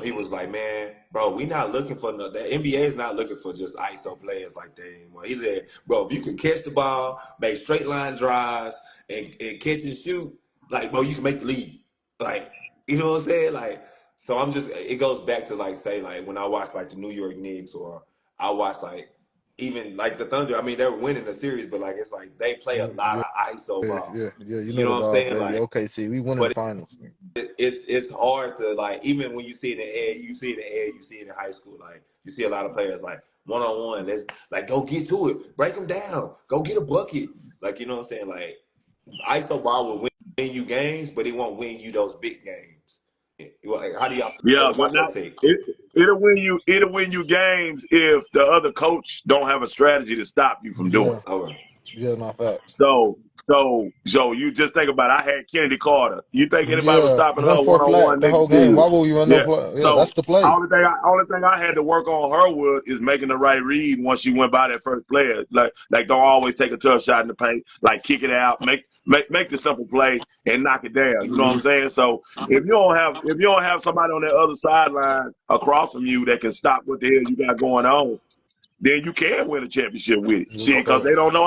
He was like, man, bro, we not looking for no. The NBA is not looking for just ISO players like that anymore. He said, bro, if you can catch the ball, make straight line drives, and catch and shoot, like, bro, you can make the league. Like, you know what I'm saying? Like, So I'm just, it goes back to like, say, like when I watch like the New York Knicks, or I watch like even like the Thunder. I mean, they're winning the series, but like it's like they play a lot Yeah, of ISO ball. yeah. You You know know the what I'm vibes, saying? baby. Like, OKC, we winning the but finals. it's hard to like, even when you see it in air, you see it in air, you see it in high school. Like you see a lot of players like 1-on-1. Let's like go get to it, break them down, go get a bucket. Like, you know what I'm saying? Like ISO ball will win you games, but it won't win you those big games. Like, how do y'all feel? Yeah, but What's your not take? it'll win you games if the other coach don't have a strategy to stop you from doing Yeah, it. All right. yeah, no facts. So you just think about it. I had Kennedy Carter. You think anybody was Yeah, stopping her 1-4 1-on-one flat the making whole game. decisions? Why would we run no Yeah. flat? Yeah, So that's the play. only thing I had to work on her with is making the right read once she went by that first player. Like don't always take a tough shot in the paint. Like kick it out, make the simple play and knock it down. You know what I'm saying? So if you don't have somebody on that other sideline across from you that can stop what the hell you got going on, then you can win a championship with it. Yeah, Shit, because Okay. they don't you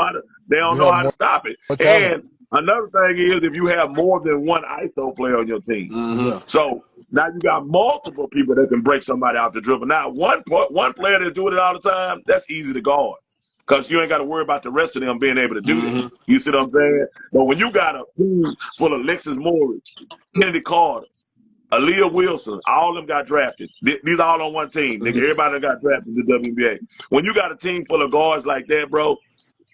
know have how to stop it. more talent. And another thing is if you have more than one ISO player on your team. Yeah, So now you got multiple people that can break somebody out the dribble. Now one player that's doing it all the time, that's easy to guard. Because you ain't got to worry about the rest of them being able to do that. You see what I'm saying? But when you got a team full of Lexus Morris, Kennedy Carters, Aaliyah Wilson, all of them got drafted. These all on one team. Nigga, everybody that got drafted in the WNBA. When you got a team full of guards like that, bro,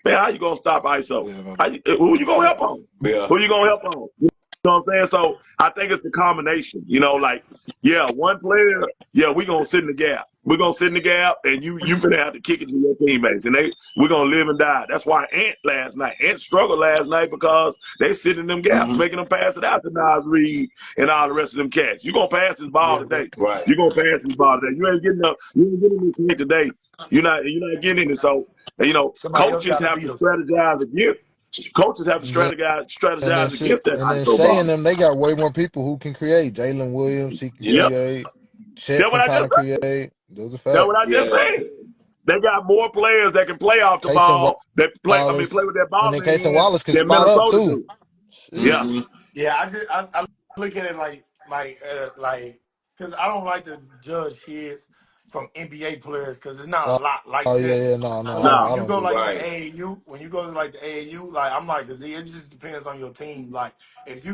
man, how you gonna stop ISO? yeah, no, Who you gonna help on? Yeah. Who you gonna help on? You know what I'm saying? So I think it's the combination. You know, like, yeah, one player, yeah, we gonna sit in the gap. We're gonna sit in the gap, and you finna have to kick it to your teammates, and we're gonna live and die. That's why Ant struggled last night because they sit in them gaps, making them pass it out to Nas Reed and all the rest of them cats. You gonna pass this ball Yeah, today? Right. You gonna pass this ball today? You ain't getting this hit today. You're not getting it. So somebody else coaches got to have beat to us. strategize against. Coaches have to yeah. And then strategize shit, against that and then ISO Shay ball. and them, they got way more people who can create. Jalen Williams, he can Yeah. Yep, create. Chet that's what can I kind just of said. create. Those are That's what facts. I just Yeah. said. They got more players that can play off the Casey ball. That play Wallace, with that and ball then in their Casey hand Wallace can that spot up Minnesota too. do. Shit. Yeah, Mm-hmm. Yeah, I look at it like because I don't like to judge kids from NBA players because it's not a Oh, lot like oh that. yeah, no, But like I when no, you don't go do like that. to Right. AAU, when you go to like the AAU, like I'm like, cause it just depends on your team. Like if you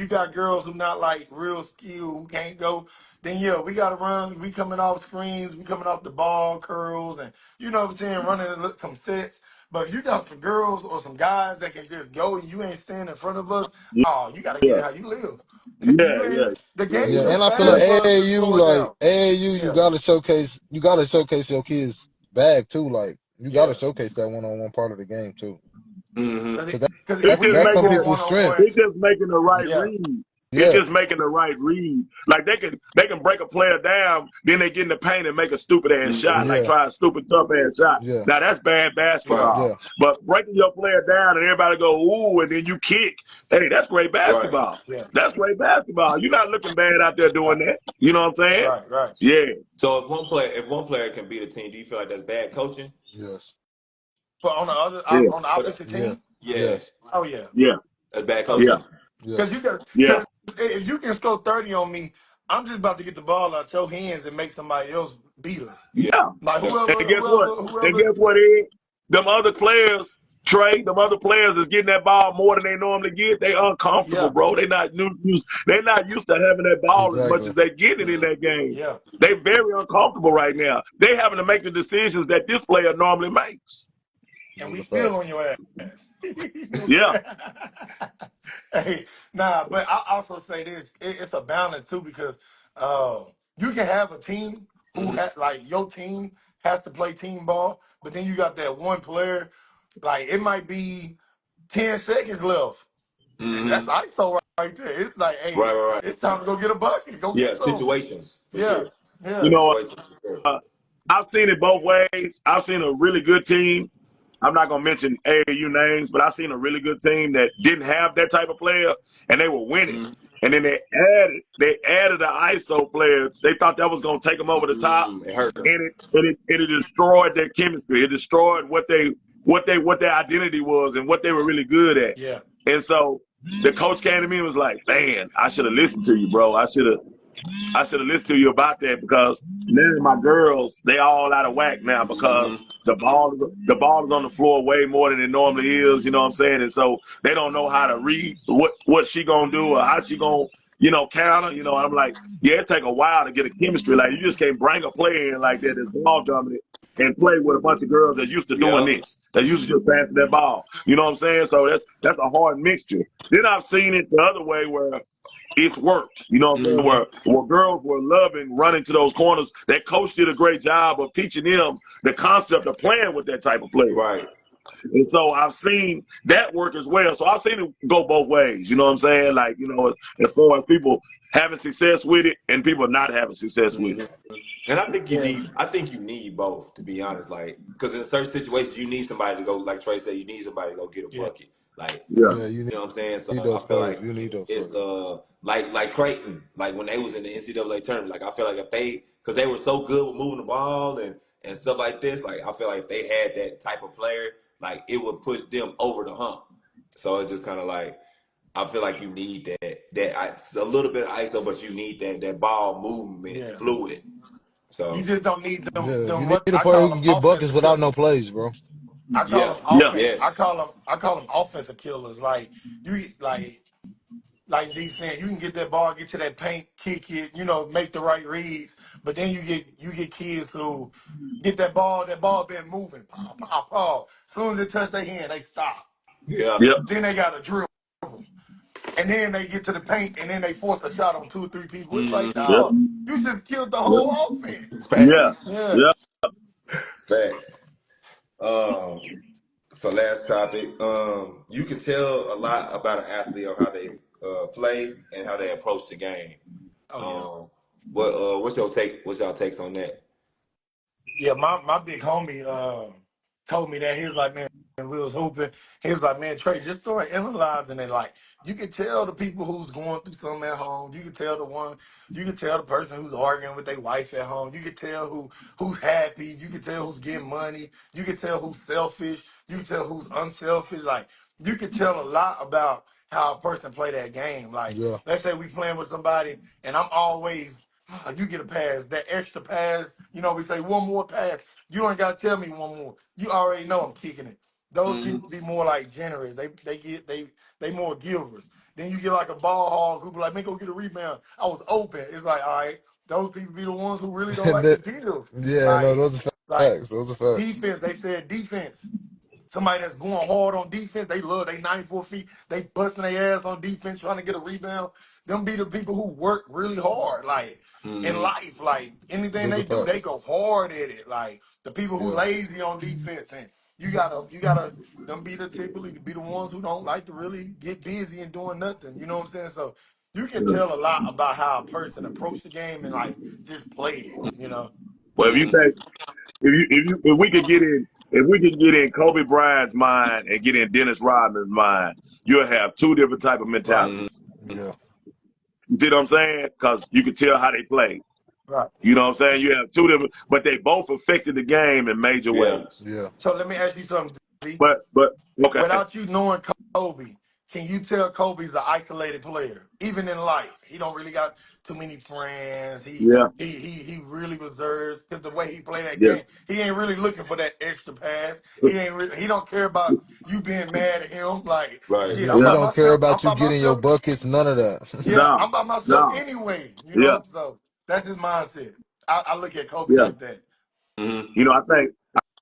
got girls who not like real skill who can't go, then yeah, we gotta run. We coming off screens, we coming off the ball curls, and you know what I'm saying, running some sets. But if you got some girls or some guys that can just go and you ain't standing in front of us, yeah, oh, you gotta get yeah, it how you live. yeah, You yeah, ain't the Yeah. game Yeah, Yeah. too and I feel yeah. like fast for us to AAU, slow it down. you Yeah, gotta showcase your kids' bag too. Like you gotta yeah. showcase that one-on-one part of the game too, Mm-hmm. Cause, because cause if It's we just that's ain't some making going it. people's one on strength. one, It's just making the right yeah, read. It's Yeah, just making the right read. Like they can break a player down, then they get in the paint and make a stupid ass shot, Mm-hmm. like yeah, try a stupid tough ass shot. yeah, Now that's bad yeah, basketball. yeah. But breaking your player down and everybody go ooh, and then you kick. Hey, that's great Right. basketball. yeah. That's great basketball. You're not looking bad out there Right, doing that. You know what I'm saying? right. Yeah, So if one player can beat a team, do you feel like that's bad coaching? Yes, But on the yeah, on the But opposite yeah, team, yeah, yes, oh yeah, yeah, that's bad oh yeah, yeah. coaching. yeah, Cause you got yeah, cause if you can score 30 on me, I'm just about to get the ball out your hands and make somebody else beat us. yeah. Like Yeah. And guess what? And guess what, Ed? Them other players, Trey, them other players is getting that ball more than they normally get. They uncomfortable, yeah, bro. They're not used to having that ball as much exactly. as they get it in Mm-hmm. that game. yeah. They very uncomfortable right now. They having to make the decisions that this player normally makes. And Those we are still facts. on your ass. You know what Yeah. I'm saying? Hey, nah, but I also say this: it's a balance too because uh, you can have a team who Mm-hmm. has like your team has to play team ball, but then you got that one player, like it might be 10 seconds left. That's Mm-hmm. ISO right there. It's like, hey, Right, right, right. it's time to go get a bucket. Go get Yeah, some. situations for Yeah, sure. You yeah, know, Situations for sure. I've seen it both ways. I've seen a really good team. I'm not gonna mention AAU names, but I've seen a really good team that didn't have that type of player, and they were winning. Mm-hmm. And then they added the ISO players. They thought that was gonna take them over the top, Mm-hmm. It hurt them. and it destroyed their chemistry. It destroyed what their identity was and what they were really good at. yeah, And so the coach came to me and was like, "Man, I should have listened to you, bro. I should have I should have listened to you about that because now my girls, they all out of whack now because the ball is on the floor way more than it normally is. You know what I'm saying? And so they don't know how to read what she gonna do or how she gonna counter. You know, I'm like, yeah, it take a while to get a chemistry. Like you just can't bring a player in like that that's ball dominant and play with a bunch of girls that's used to doing this. That's used to just passing that ball. You know what I'm saying? So that's a hard mixture. Then I've seen it the other way where it's worked. You know what I'm saying? Where girls were loving running to those corners. That coach did a great job of teaching them the concept of playing with that type of player. Right. And so I've seen that work as well. So I've seen it go both ways. You know what I'm saying? Like, as far as people having success with it and people not having success with it. And I think you need both, to be honest. Like, because in certain situations you need somebody to go, like Trey said, you need somebody to go get a bucket. Like, Yeah. Yeah, you you know what I'm saying? So need I those feel players. like You need those it's players. like Creighton, like when they was in the NCAA tournament. Like I feel like because they were so good with moving the ball and stuff like this. Like I feel like if they had that type of player, like it would push them over the hump. So it's just kind of like I feel like you need a little bit of ISO, but you need that ball movement Yeah. fluid. You So just don't need Yeah, you them need what a I player call who them can get buckets offensive without killers. no plays, bro. I call yeah, them Yeah. offense. yes, I call them offensive killers. Like you like Z saying, you can get that ball, get to that paint, kick it, make the right reads. But then you get kids who get that ball been moving, pow, pow, pow. As soon as it touch their hand, they stop. yeah, Yep. Then they got to dribble. And then they get to the paint and then they force a shot on 2 or 3 people. It's like, Yep. dog, you just killed the Yep. whole offense. Yeah. facts, Yeah. Yeah. facts. So last topic. You can tell a lot about an athlete on how they play and how they approach the game. Oh yeah. What's your take? What's y'all takes on that? Yeah, my big homie told me that. He was like, man, when we was hooping, he was like, man, Trey, just start analyzing it. Like, you can tell the people who's going through something at home. You can tell the person who's arguing with their wife at home. You can tell who's happy. You can tell who's getting money. You can tell who's selfish. You can tell who's unselfish. Like, you can tell a lot about how a person play that game. Like, Yeah. let's say we playing with somebody and I'm always you get a pass, that extra pass. We say one more pass. You ain't gotta tell me one more. You already know I'm kicking it. Those people be more like generous. They more givers. Then you get like a ball hog who be like, man, go get a rebound. I was open. It's like, all right, those people be the ones who really don't like to That- give. yeah, no, Like, those are like facts. Those are facts. defense. They said defense. Somebody that's going hard on defense, they 94 feet, they busting their ass on defense trying to get a rebound. Them be the people who work really hard, like in life. Like anything Those they are do, they facts. go hard at it. Like the people who Yeah. lazy on defense, and you gotta them be the typically be the ones who don't like to really get busy and doing nothing. You know what I'm saying? So you can tell a lot about how a person approach the game and like just play it. Well, if we could get in Kobe Bryant's mind and get in Dennis Rodman's mind, you'll have two different type of Right. mentalities. Yeah. You see what I'm saying? Because you can tell how they play. Right. You know what I'm saying? You have two different, but they both affected the game in major Yeah. ways. Yeah. So let me ask you something, D. But okay, Without you knowing Kobe, can you tell Kobe's an isolated player, even in life? He don't really got too many friends. He yeah, he he he really reserves because the way he play that yeah, game, he ain't really looking for that extra pass. He don't care about you being mad at him. Like Right. shit, I'm Yeah, he by yeah, don't care myself. I'm about you by getting your myself. buckets, none of that. Yeah, no, I'm by myself no, anyway. yeah, So that's his mindset. I look at Kobe yeah. like that. You know,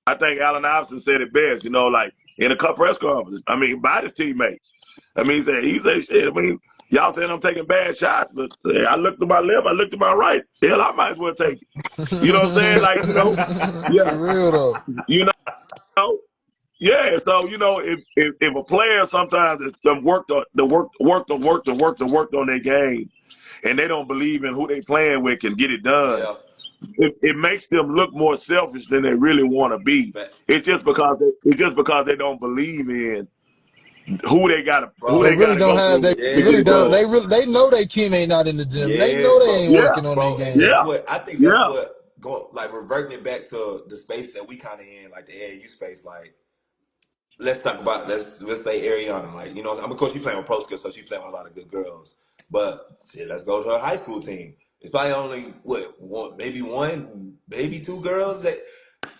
I think Allen Iverson said it best. You know, like in a cup press conference. I mean, by his teammates. I mean, he said, shit. I mean, y'all saying I'm taking bad shots, but I looked to my left, I looked to my right. Hell, I might as well take it. You know what I'm saying? Like, yeah, For real though. you know, yeah. So if a player sometimes is done worked on their game, and they don't believe in who they playing with can get it done, Yeah. it makes them look more selfish than they really want to be. It's just because they don't believe in who they got They really to don't go have. through They to get really Yeah, it don't. done. bro. They know their team ain't not in the gym. They Yeah, know they bro. ain't Yeah, working on their Bro, and game. yeah, I think that's yeah, what going like reverting it back to the space that we kind of in, like the AAU space. Like, let's say Ariana. Like, of course she playing with pro skills, so she playing with a lot of good girls. But shit, let's go to her high school team. It's probably only maybe one, maybe two girls that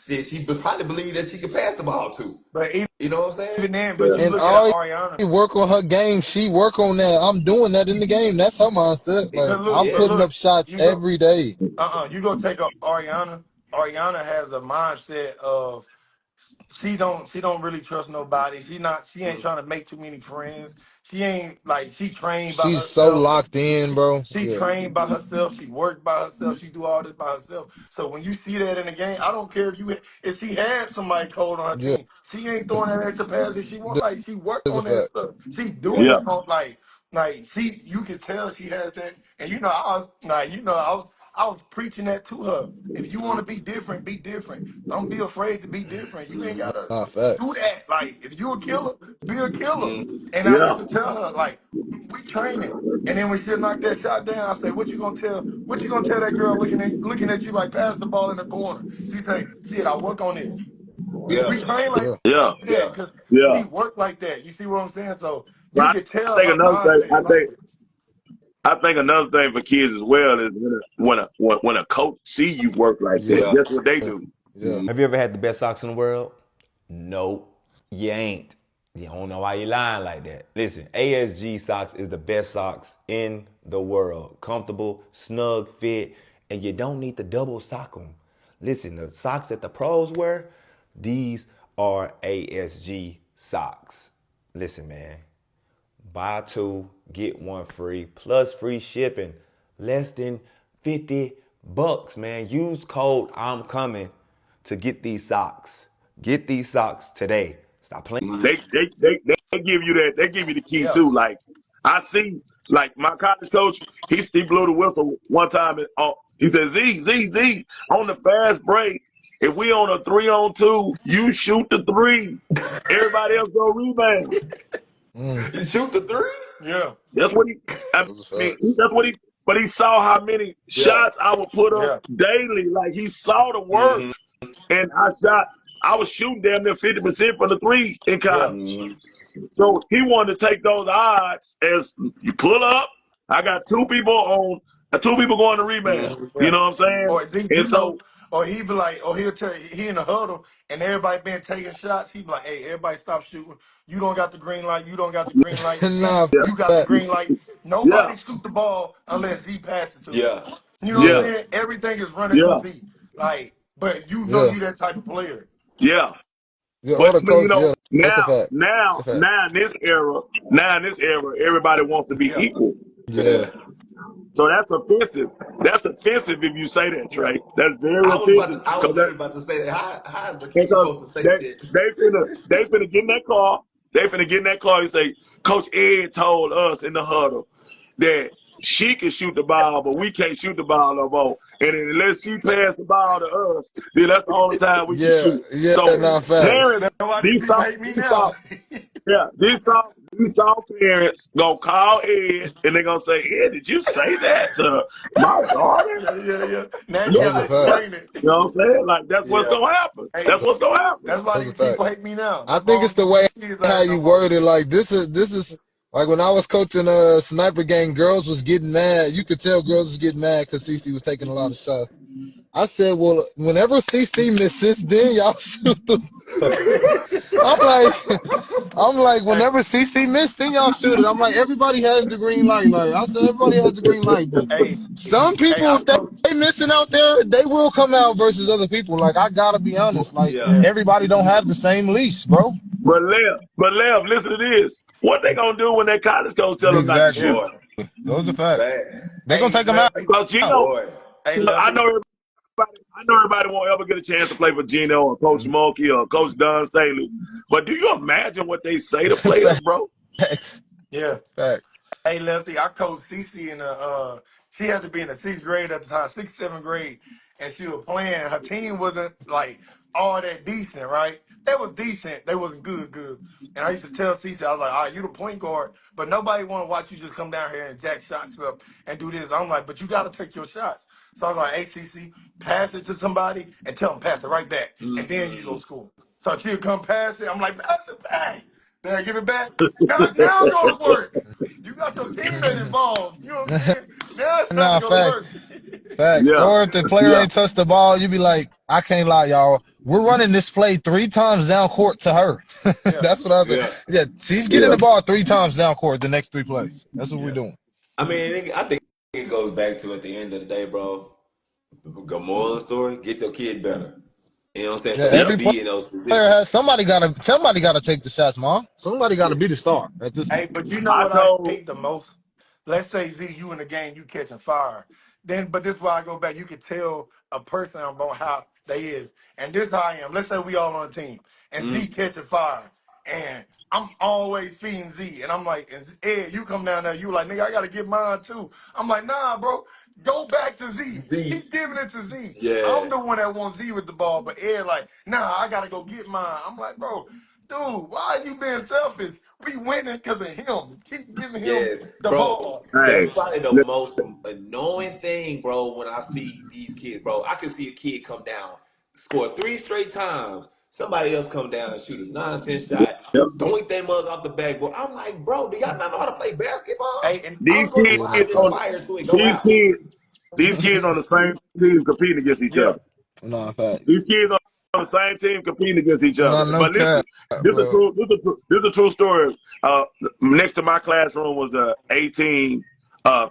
she would probably believe that she could pass the ball to. But You know what I'm saying? even then, but Yeah. you And look at all Ariana. you work on her game, she work on that. I'm doing that in the game. That's her mindset. Like, But I'm look, but putting Yeah. up look, shots you go. every day. You go take up Ariana. Ariana has a mindset of she don't really trust nobody. She ain't trying to make too many friends. She ain't like she trained by She's so herself. locked in, bro. She Yeah, trained by herself. She worked by herself. She do all this by herself. So when you see that in the game, I don't care if she had somebody cold on her yeah, team. She ain't throwing that extra pass if she want. Like she work that's a on that fact. stuff. She do Yeah. it on like she. You can tell she has that. And I was preaching that to her. If you want to be different, be different. Don't be afraid to be different. You ain't gotta Nah, do facts. that. Like if you a killer, be a killer. Mm. And I used Yeah. to tell her like we training. And then when she knock that shot down, I say, What you gonna tell that girl looking at you like pass the ball in the corner?" She say, "Shit, I work on this." We Yeah. train like Yeah, Yeah. that Yeah. because Yeah. she worked like that. You see what I'm saying? So But you can I tell think her another thing. mindset. Like, I think another thing for kids as well is when a coach see you work like that, yeah, Yeah. guess what they do? yeah. Have you ever had the best socks in the world? Nope, you ain't. You don't know why you lying like that. Listen, ASG socks is the best socks in the world. Comfortable, snug fit, and you don't need to double sock them. Listen, the socks that the pros wear, these are ASG socks. Listen, man, buy two, get one free, plus free shipping. Less than 50 bucks, man. Use code I'm coming to get these socks. Get these socks today. Stop playing. They give you that. They give you the key yeah, too. Like I see, like my college coach, he blew the whistle one time. He said, Z on the fast break. If we on a 3-on-2, you shoot the three. Everybody else go rebound. Mm, You shoot the three? yeah, That's what he. I that's a mean, fact. that's what he. But he saw how many Yeah. shots I would put up yeah, daily. Like he saw the work, Mm-hmm. and I was shooting damn near 50% from the three in yeah. college. So he wanted to take those odds as you pull up. I got two people going to rebound. Mm-hmm. You Yeah. know what I'm saying? Or do And you know? so Or he be like, or he'll tell you, he in the huddle and everybody been taking shots. He be like, "Hey, everybody stop shooting. You don't got the green light. You don't got the green light. Z, Nah, yeah, you got the fact. green light. yeah, Nobody shoot the ball unless Z pass it to him. Yeah. You know what I'm Yeah, yeah, saying? Everything is running through yeah, Z. Like, but you know yeah, you that type of player. yeah. yeah. Or But the I mean, coach. Yeah, that's a fact. That's a fact. now in this era, everybody wants to be Yeah, equal. Yeah, Yeah. So that's offensive. That's offensive if you say that, yeah. Trey. That's very offensive I was because literally about to say that. How is the kid because supposed to take they that? they finna get in that car. They finna get in that car and say, Coach Ed told us in the huddle that she can shoot the ball, but we can't shoot the ball no more. And then unless she pass the ball to us, then that's the only time we can yeah, shoot. yeah. So Nah, facts. parents, That's why these these people soft, hate me these now. soft, yeah, these soft parents gonna call Ed and they're gonna say, Ed, did you say that to my daughter? Yeah. Now you That's Yeah, gotta a fact. explain it. you know what I'm saying? Like that's what's Yeah. gonna happen. Hey, That's what's gonna happen. that's why That's a these fact. people hate me now. I That's why I think it's don't the get these way kids how out here you no more. word it. Like this is like when I was coaching sniper gang, girls was getting mad. You could tell girls was getting mad because CC was taking a lot of shots. I said, well, whenever CC misses, then y'all shoot the. I'm like, Hey, whenever CC missed, then y'all shoot it. I'm like, everybody has the green light. Like I said, everybody has the green light, but hey, some hey, people, I if they coach. missing out there, they will come out versus other people. Like I gotta be honest. Like Yeah. Yeah. everybody don't have the same leash, bro. But Lev, listen to this. What they gonna do when that college coach tell them not to Exactly. shoot? Boy. Those are facts. Facts. They're gonna Hey, take them out. Lefty. Because Gino, Boy. Hey, I Lefty. know everybody won't ever get a chance to play for Gino or Coach Smokey or Coach Don Staley. But do you imagine what they say to players, bro? Facts. Yeah. Facts. Hey, Lefty. I coached Cece in the. She had to be in the sixth grade at the time, sixth, seventh grade, and she was playing. Her team wasn't like all that decent, right? They was decent. They wasn't good. And I used to tell Cece, I was like, all right, you the point guard, but nobody want to watch you just come down here and jack shots up and do this. I'm like, but you got to take your shots. So I was like, hey, Cece, pass it to somebody and tell them pass it right back, and then you go Mm-hmm. score. So she'll come pass it. I'm like, pass it back. Then I give it back. Now go to work. You got your teammate involved. You know what I'm saying? Now it's time to Nah, go to facts. work. Facts. Yeah, Or if the player yeah, ain't touched the ball, you be like, I can't lie, y'all. We're running this play 3 times down court to her. Yeah, That's what I was like. Yeah, Yeah, she's getting yeah. the ball 3 times down court the next 3 plays. That's what we're yeah. doing. I mean, I think it goes back to at the end of the day, bro. The moral of the story: get your kid better. You know what I'm saying? Yeah, So they Yep. can every be in those player positions. has somebody gotta take the shots, mom. Somebody gotta be the star at this Hey, point. but you know I what I told. hate the most? Let's say Z, you in the game, you catching fire. Then, but this is why I go back. You can tell a person about how they is, and this how I am. Let's say we all on a team, and Z Mm, catching fire, and I'm always feeding Z, and I'm like, and Ed, you come down there, you like, nigga, I gotta get mine too. I'm like, nah, bro, go back to Z. Z, Keep giving it to Z. yeah. I'm the one that wants Z with the ball, but Ed like, nah, I gotta go get mine. I'm like, bro, dude, why are you being selfish? We winning because of him. Keep giving him Yes, the bro. ball. That's Hey, probably the look, most annoying thing, bro, when I see these kids, bro. I can see a kid come down, score 3 straight times. Somebody else come down and shoot a nonsense shot, yep. doink that mug off the backboard. I'm like, bro, do y'all not know how to play basketball? Hey, and I These was gonna Yeah, watch kids this on fire until it go these out. kids on the same team competing against each yeah, other. nah, facts. These kids on the same team competing against each other. Nah, no But listen, cap, bro. this is a true story. Next to my classroom was the 18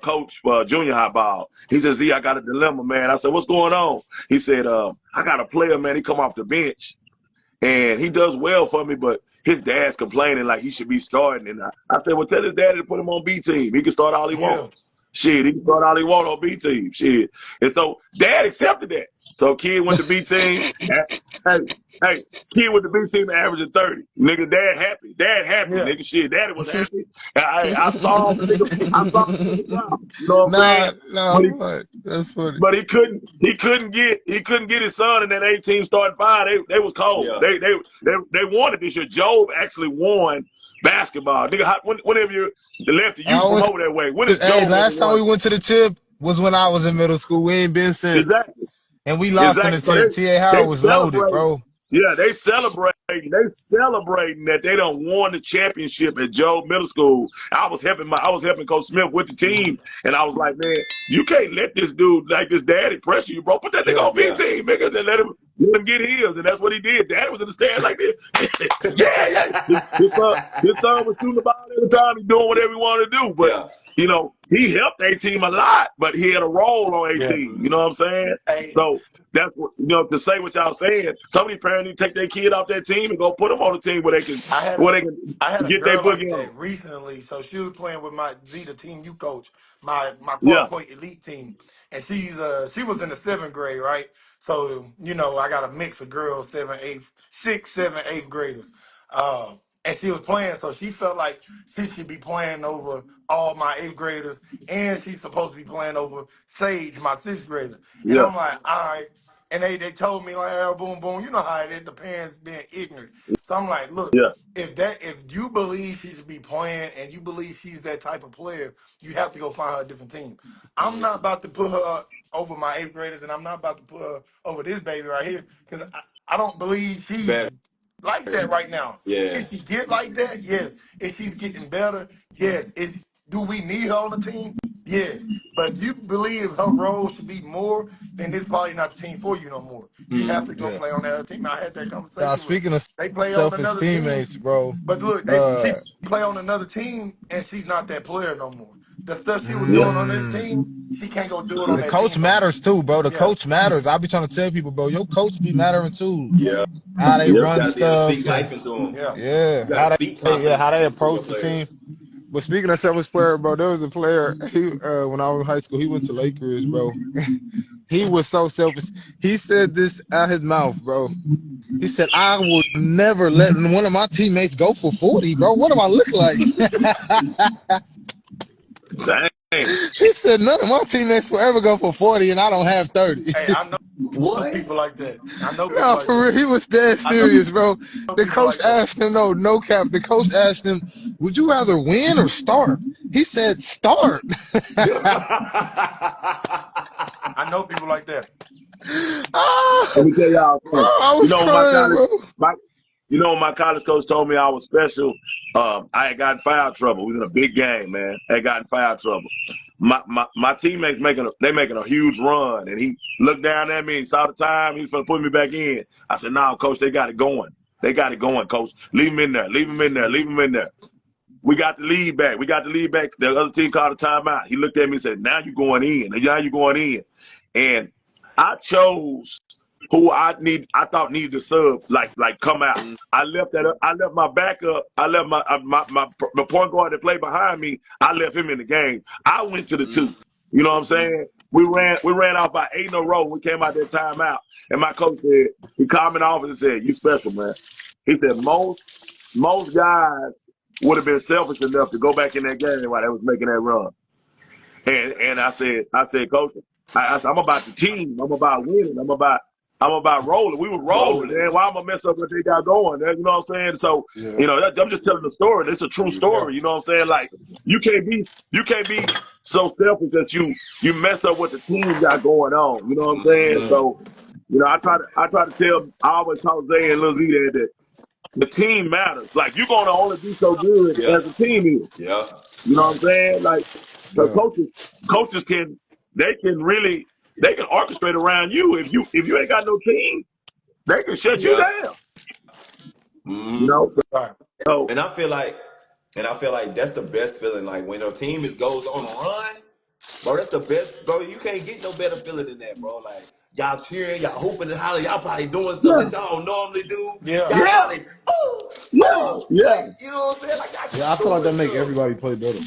coach for junior high ball. He said, Z, I got a dilemma, man. I said, what's going on? He said, I got a player, man. He come off the bench and he does well for me, but his dad's complaining like he should be starting. And I said, well, tell his daddy to put him on B team. He can start all he yeah, wants. Shit, he can start all he want on B team. Shit. And so dad accepted that. So kid went to B team. Hey, hey, kid went to B team averaging 30. Nigga, dad happy. Dad happy. yeah, Nigga, shit, daddy was happy. I saw him, nigga, I saw him nigga proud. You know what I'm saying? Nah, nah, But he fuck. That's funny. but he couldn't get his son in that 18 starting five. They was cold. Yeah. They wanted this year. Job actually won basketball. Nigga, whenever you left I you from always, over that way, when has hey, Job ever last time we won? went to the chip was when I was in middle school. We ain't been since. Exactly. And we lost in the Exactly. So chip. T.A. they Howard was loaded, celebrate. bro. Yeah, they celebrating. They celebrating that they done won the championship at Joe Middle School. I was helping Coach Smith with the team, and I was like, man, you can't let this dude like this daddy pressure you, bro. Put that nigga yeah. on B Yeah. team, nigga. Then let him get his, and that's what he did. Daddy was in the stands like this. Yeah, yeah. His son was shooting the ball every time. He doing whatever he wanted to do, but Yeah. he helped A team a lot, but he had a role on A Yeah. team. You know what I'm saying? Hey, So that's what to say what y'all saying. Some of these parents need to take their kid off that team and go put them on the team where they can I had where a they can I had a get their girl like boogie on. that recently. So she was playing with my Z, the team you coach, my quote Yeah, unquote elite team, and she was in the 7th grade, right? So I got a mix of girls, 6, 7, 8th graders, and she was playing. So she felt like she should be playing over all my 8th graders, and she's supposed to be playing over Sage, my 6th grader. And yeah, I'm like, all right. And they told me like, oh, boom, boom, you know how it is, the parents being ignorant. So I'm like, look, yeah, if you believe she should be playing and you believe she's that type of player, you have to go find her a different team. I'm not about to put her over my 8th graders, and I'm not about to put her over this baby right here because I don't believe she's Better. like that right now. Yeah. If she get like that, yes. If she's getting better, yes. Do we need her on the team? Yes. But if you believe her role should be more, then this probably not the team for you no more. You have Mm. to go Yeah. play on that other team. I had that Now, conversation with her. speaking of They play on selfish another team, teammates, bro. but look, she Uh, play on another team and she's not that player no more. The stuff she was yeah, doing on this mm, team, she can't go do it on the that coach team no more. matters too, bro. The Yeah. coach matters. I be trying to tell people, bro, your coach be mattering too. Yeah. How they yeah, You run gotta be able to stuff speak and life into them. Yeah. You yeah, gotta speak yeah, confidence how they into your approach the team. players. But speaking of selfish player, bro, there was a player. He when I was in high school, he went to Lakers, bro. He was so selfish. He said this out his mouth, bro. He said, "I will never let one of my teammates go for 40, bro. What do I look like?" dang. He said, "None of my teammates will ever go for 40, and I don't have 30." Hey, I know What? people like that. I know people No, like for that. real, he was dead I know serious, bro. The people coach like that. asked him, no cap. The coach asked him, "Would you rather win or start?" He said, "Start." I know people like that. Ah, Let me tell y'all bro, something. I You was know, my crying, college, bro. my, my college coach told me I was special. I had gotten foul trouble. We was in a big game, man. I had gotten foul trouble. my teammates making a huge run, and he looked down at me and saw the time. He's gonna put me back in. I said, "No, coach, they got it going. They got it going, coach. Leave him in there. Leave him in there. Leave him in there." We got the lead back. The other team called a timeout. He looked at me and said, "Now you going in. Now you going in." And I chose who I thought needed to sub, like come out. I left my backup. I left my point guard that played behind me. I left him in the game. I went to the two. You know what I'm saying? We ran off by 8 in a row. We came out that timeout, and my coach said, he called me in the office and said, "You special, man." He said most guys would have been selfish enough to go back in that game while they was making that run. And I said, Coach, I said, I'm about the team. I'm about winning. I'm about rolling. We were rolling, man. Why I'm gonna mess up what they got going? You know what I'm saying? So, I'm just telling the story. It's a true story. You know what I'm saying? Like, you can't be so selfish that you mess up what the team got going on. You know what I'm saying? So, I try to always tell Zay and Lil Z that the team matters. Like, you're gonna only be so good as a team is. Yeah. You know what I'm saying? Like, the coaches can orchestrate around you. If you ain't got no team, they can shut you down. You know, so and I feel like that's the best feeling. Like, when a team goes on a run, bro, that's the best, bro. You can't get no better feeling than that, bro. Like, y'all cheering, y'all hooping and hollering, y'all probably doing stuff that y'all don't normally do. Yeah. Y'all probably, like, you know what I'm saying? Like, I feel like that make everybody play better.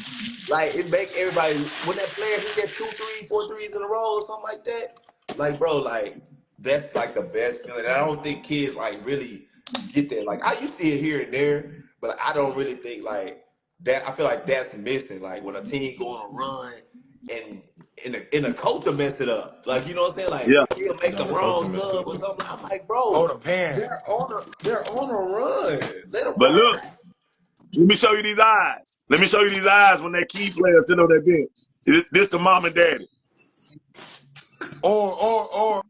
Like, it make everybody, when that player hit that 2, 3, 4 threes in a row or something like that, like, bro, like, that's like the best feeling. And I don't think kids like really get that. Like, I used to see it here and there, but I don't really think like that. I feel like that's missing. Like, when a team go on a run and a coach will mess it up. Like, you know what I'm saying? Like, he'll make the wrong sub or something. I'm like, bro, the parents. they're on a run. Let them but run. look, let me show you these eyes. Let me show you these eyes when that key player sit on that bench. This the mom and daddy. Or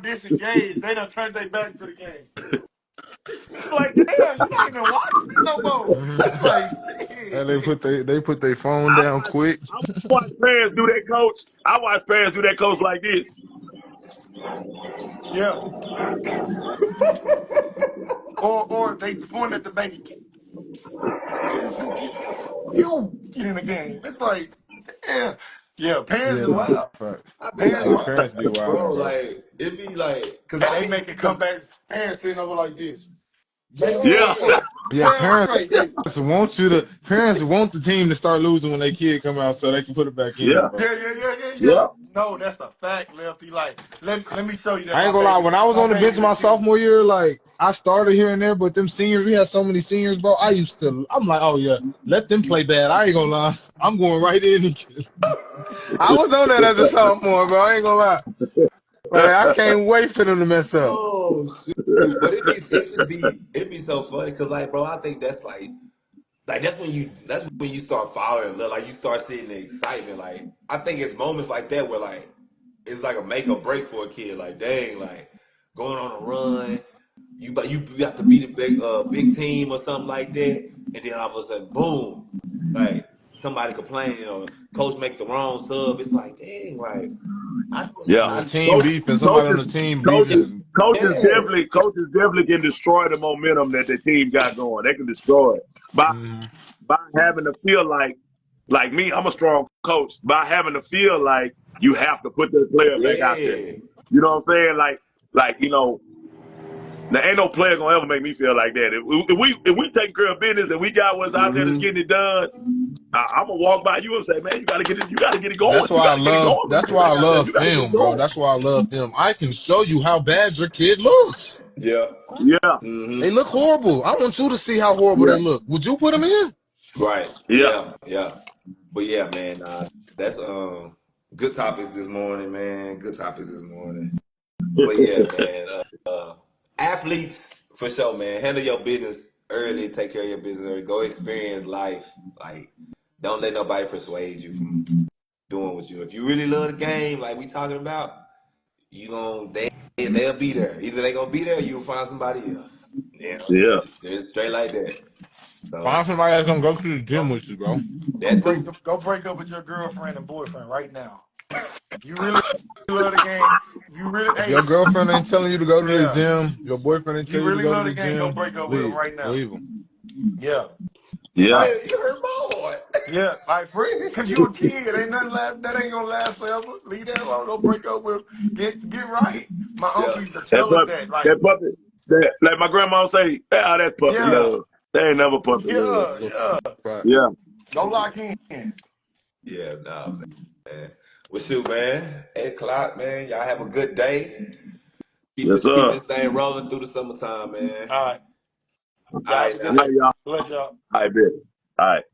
disengaged. They done turned their back to the game. It's like, damn, you ain't even watching it no more. It's like, shit. And they put their phone down quick. I watch parents do that, coach. I watch parents do that, coach, like this. Yeah. or they point at the baby. You get in the game. It's like, damn. Yeah, parents is wild. Facts. I be Parents like, wild. Parents be wild, bro, bro. like, it be like, cause And I they be making comebacks. Parents sitting over like this. Yeah. Yeah, Damn right. They, parents want the team to start losing when their kid come out so they can put it back in, Yeah. bro. yeah. No, that's a fact, Lefty. Like, let me show you that I my ain't gonna lie, baby, when I was my on the bench baby my done killed. sophomore year, like I started here and there, but them seniors, we had so many seniors, bro. I'm like, oh yeah, let them play bad. I ain't gonna lie. I'm going right in and kill. I was on that as a sophomore, bro. I ain't gonna lie. Like, I can't wait for them to mess up. oh shoot. But it be so funny because, like, bro, I think that's like that's when you start falling in love. Like, you start seeing the excitement. Like, I think it's moments like that where, like, it's like a make or break for a kid. Like, dang, like, going on a run, you have to beat a big team or something like that, and then all of a sudden, boom, like, somebody complaining or coach make the wrong sub. It's like, dang, like, Yeah. The team beefing, somebody on the team beefing. Coaches yeah. definitely can destroy the momentum that the team got going. They can destroy it by having to feel like me. I'm a strong coach. By having to feel like you have to put that player back out there. Yeah. You know what I'm saying? Like there ain't no player gonna ever make me feel like that. If we take care of business and we got what's out there that's getting it done, I'm gonna walk by you and say, man, you gotta get it going. That's why I love film, bro. That's why I love film. I can show you how bad your kid looks. Yeah. Yeah. Mm-hmm. They look horrible. I want you to see how horrible they look. Would you put them in? Right. Yeah. Yeah. But yeah, man, that's good topics this morning, man. Good topics this morning. But yeah, man, athletes for sure, man. Handle your business early. Take care of your business early. Go experience life. Like, don't let nobody persuade you from doing what you. If you really love the game, like we talking about, they'll be there. Either they gonna be there, or you'll find somebody else. Yeah, Yeah. it's straight like that. So Find somebody that's gonna go to the gym Go, with you, bro. that too. go break up with your girlfriend and boyfriend right now. You really love the game. If you really, If your hey, girlfriend ain't telling you to go to the yeah. gym, your boyfriend ain't If you tell you to really go to love the the game, go gym, break up with him leave. right now. Leave him. Yeah. Yeah. Like, Will, you heard boy. yeah, like free, cause you a kid. Ain't nothing last. That ain't gonna last forever. Leave that alone. Go break up with him. Get right. My Yeah. uncle used to That tell us puppy, that. Like, that puppy, that, like my grandma say, ah, that's puppy yeah, love. That ain't never puppy love. yeah, Look, yeah. right. Yeah. Go lock in. Yeah, nah, man. Well, shoot, man. 8 o'clock, man. Y'all have a good day. Yes, Keep sir. this thing rolling through the summertime, man. All right. All Y'all have right, a Good good now. night, day. y'all. Bless y'all. I bet. All right.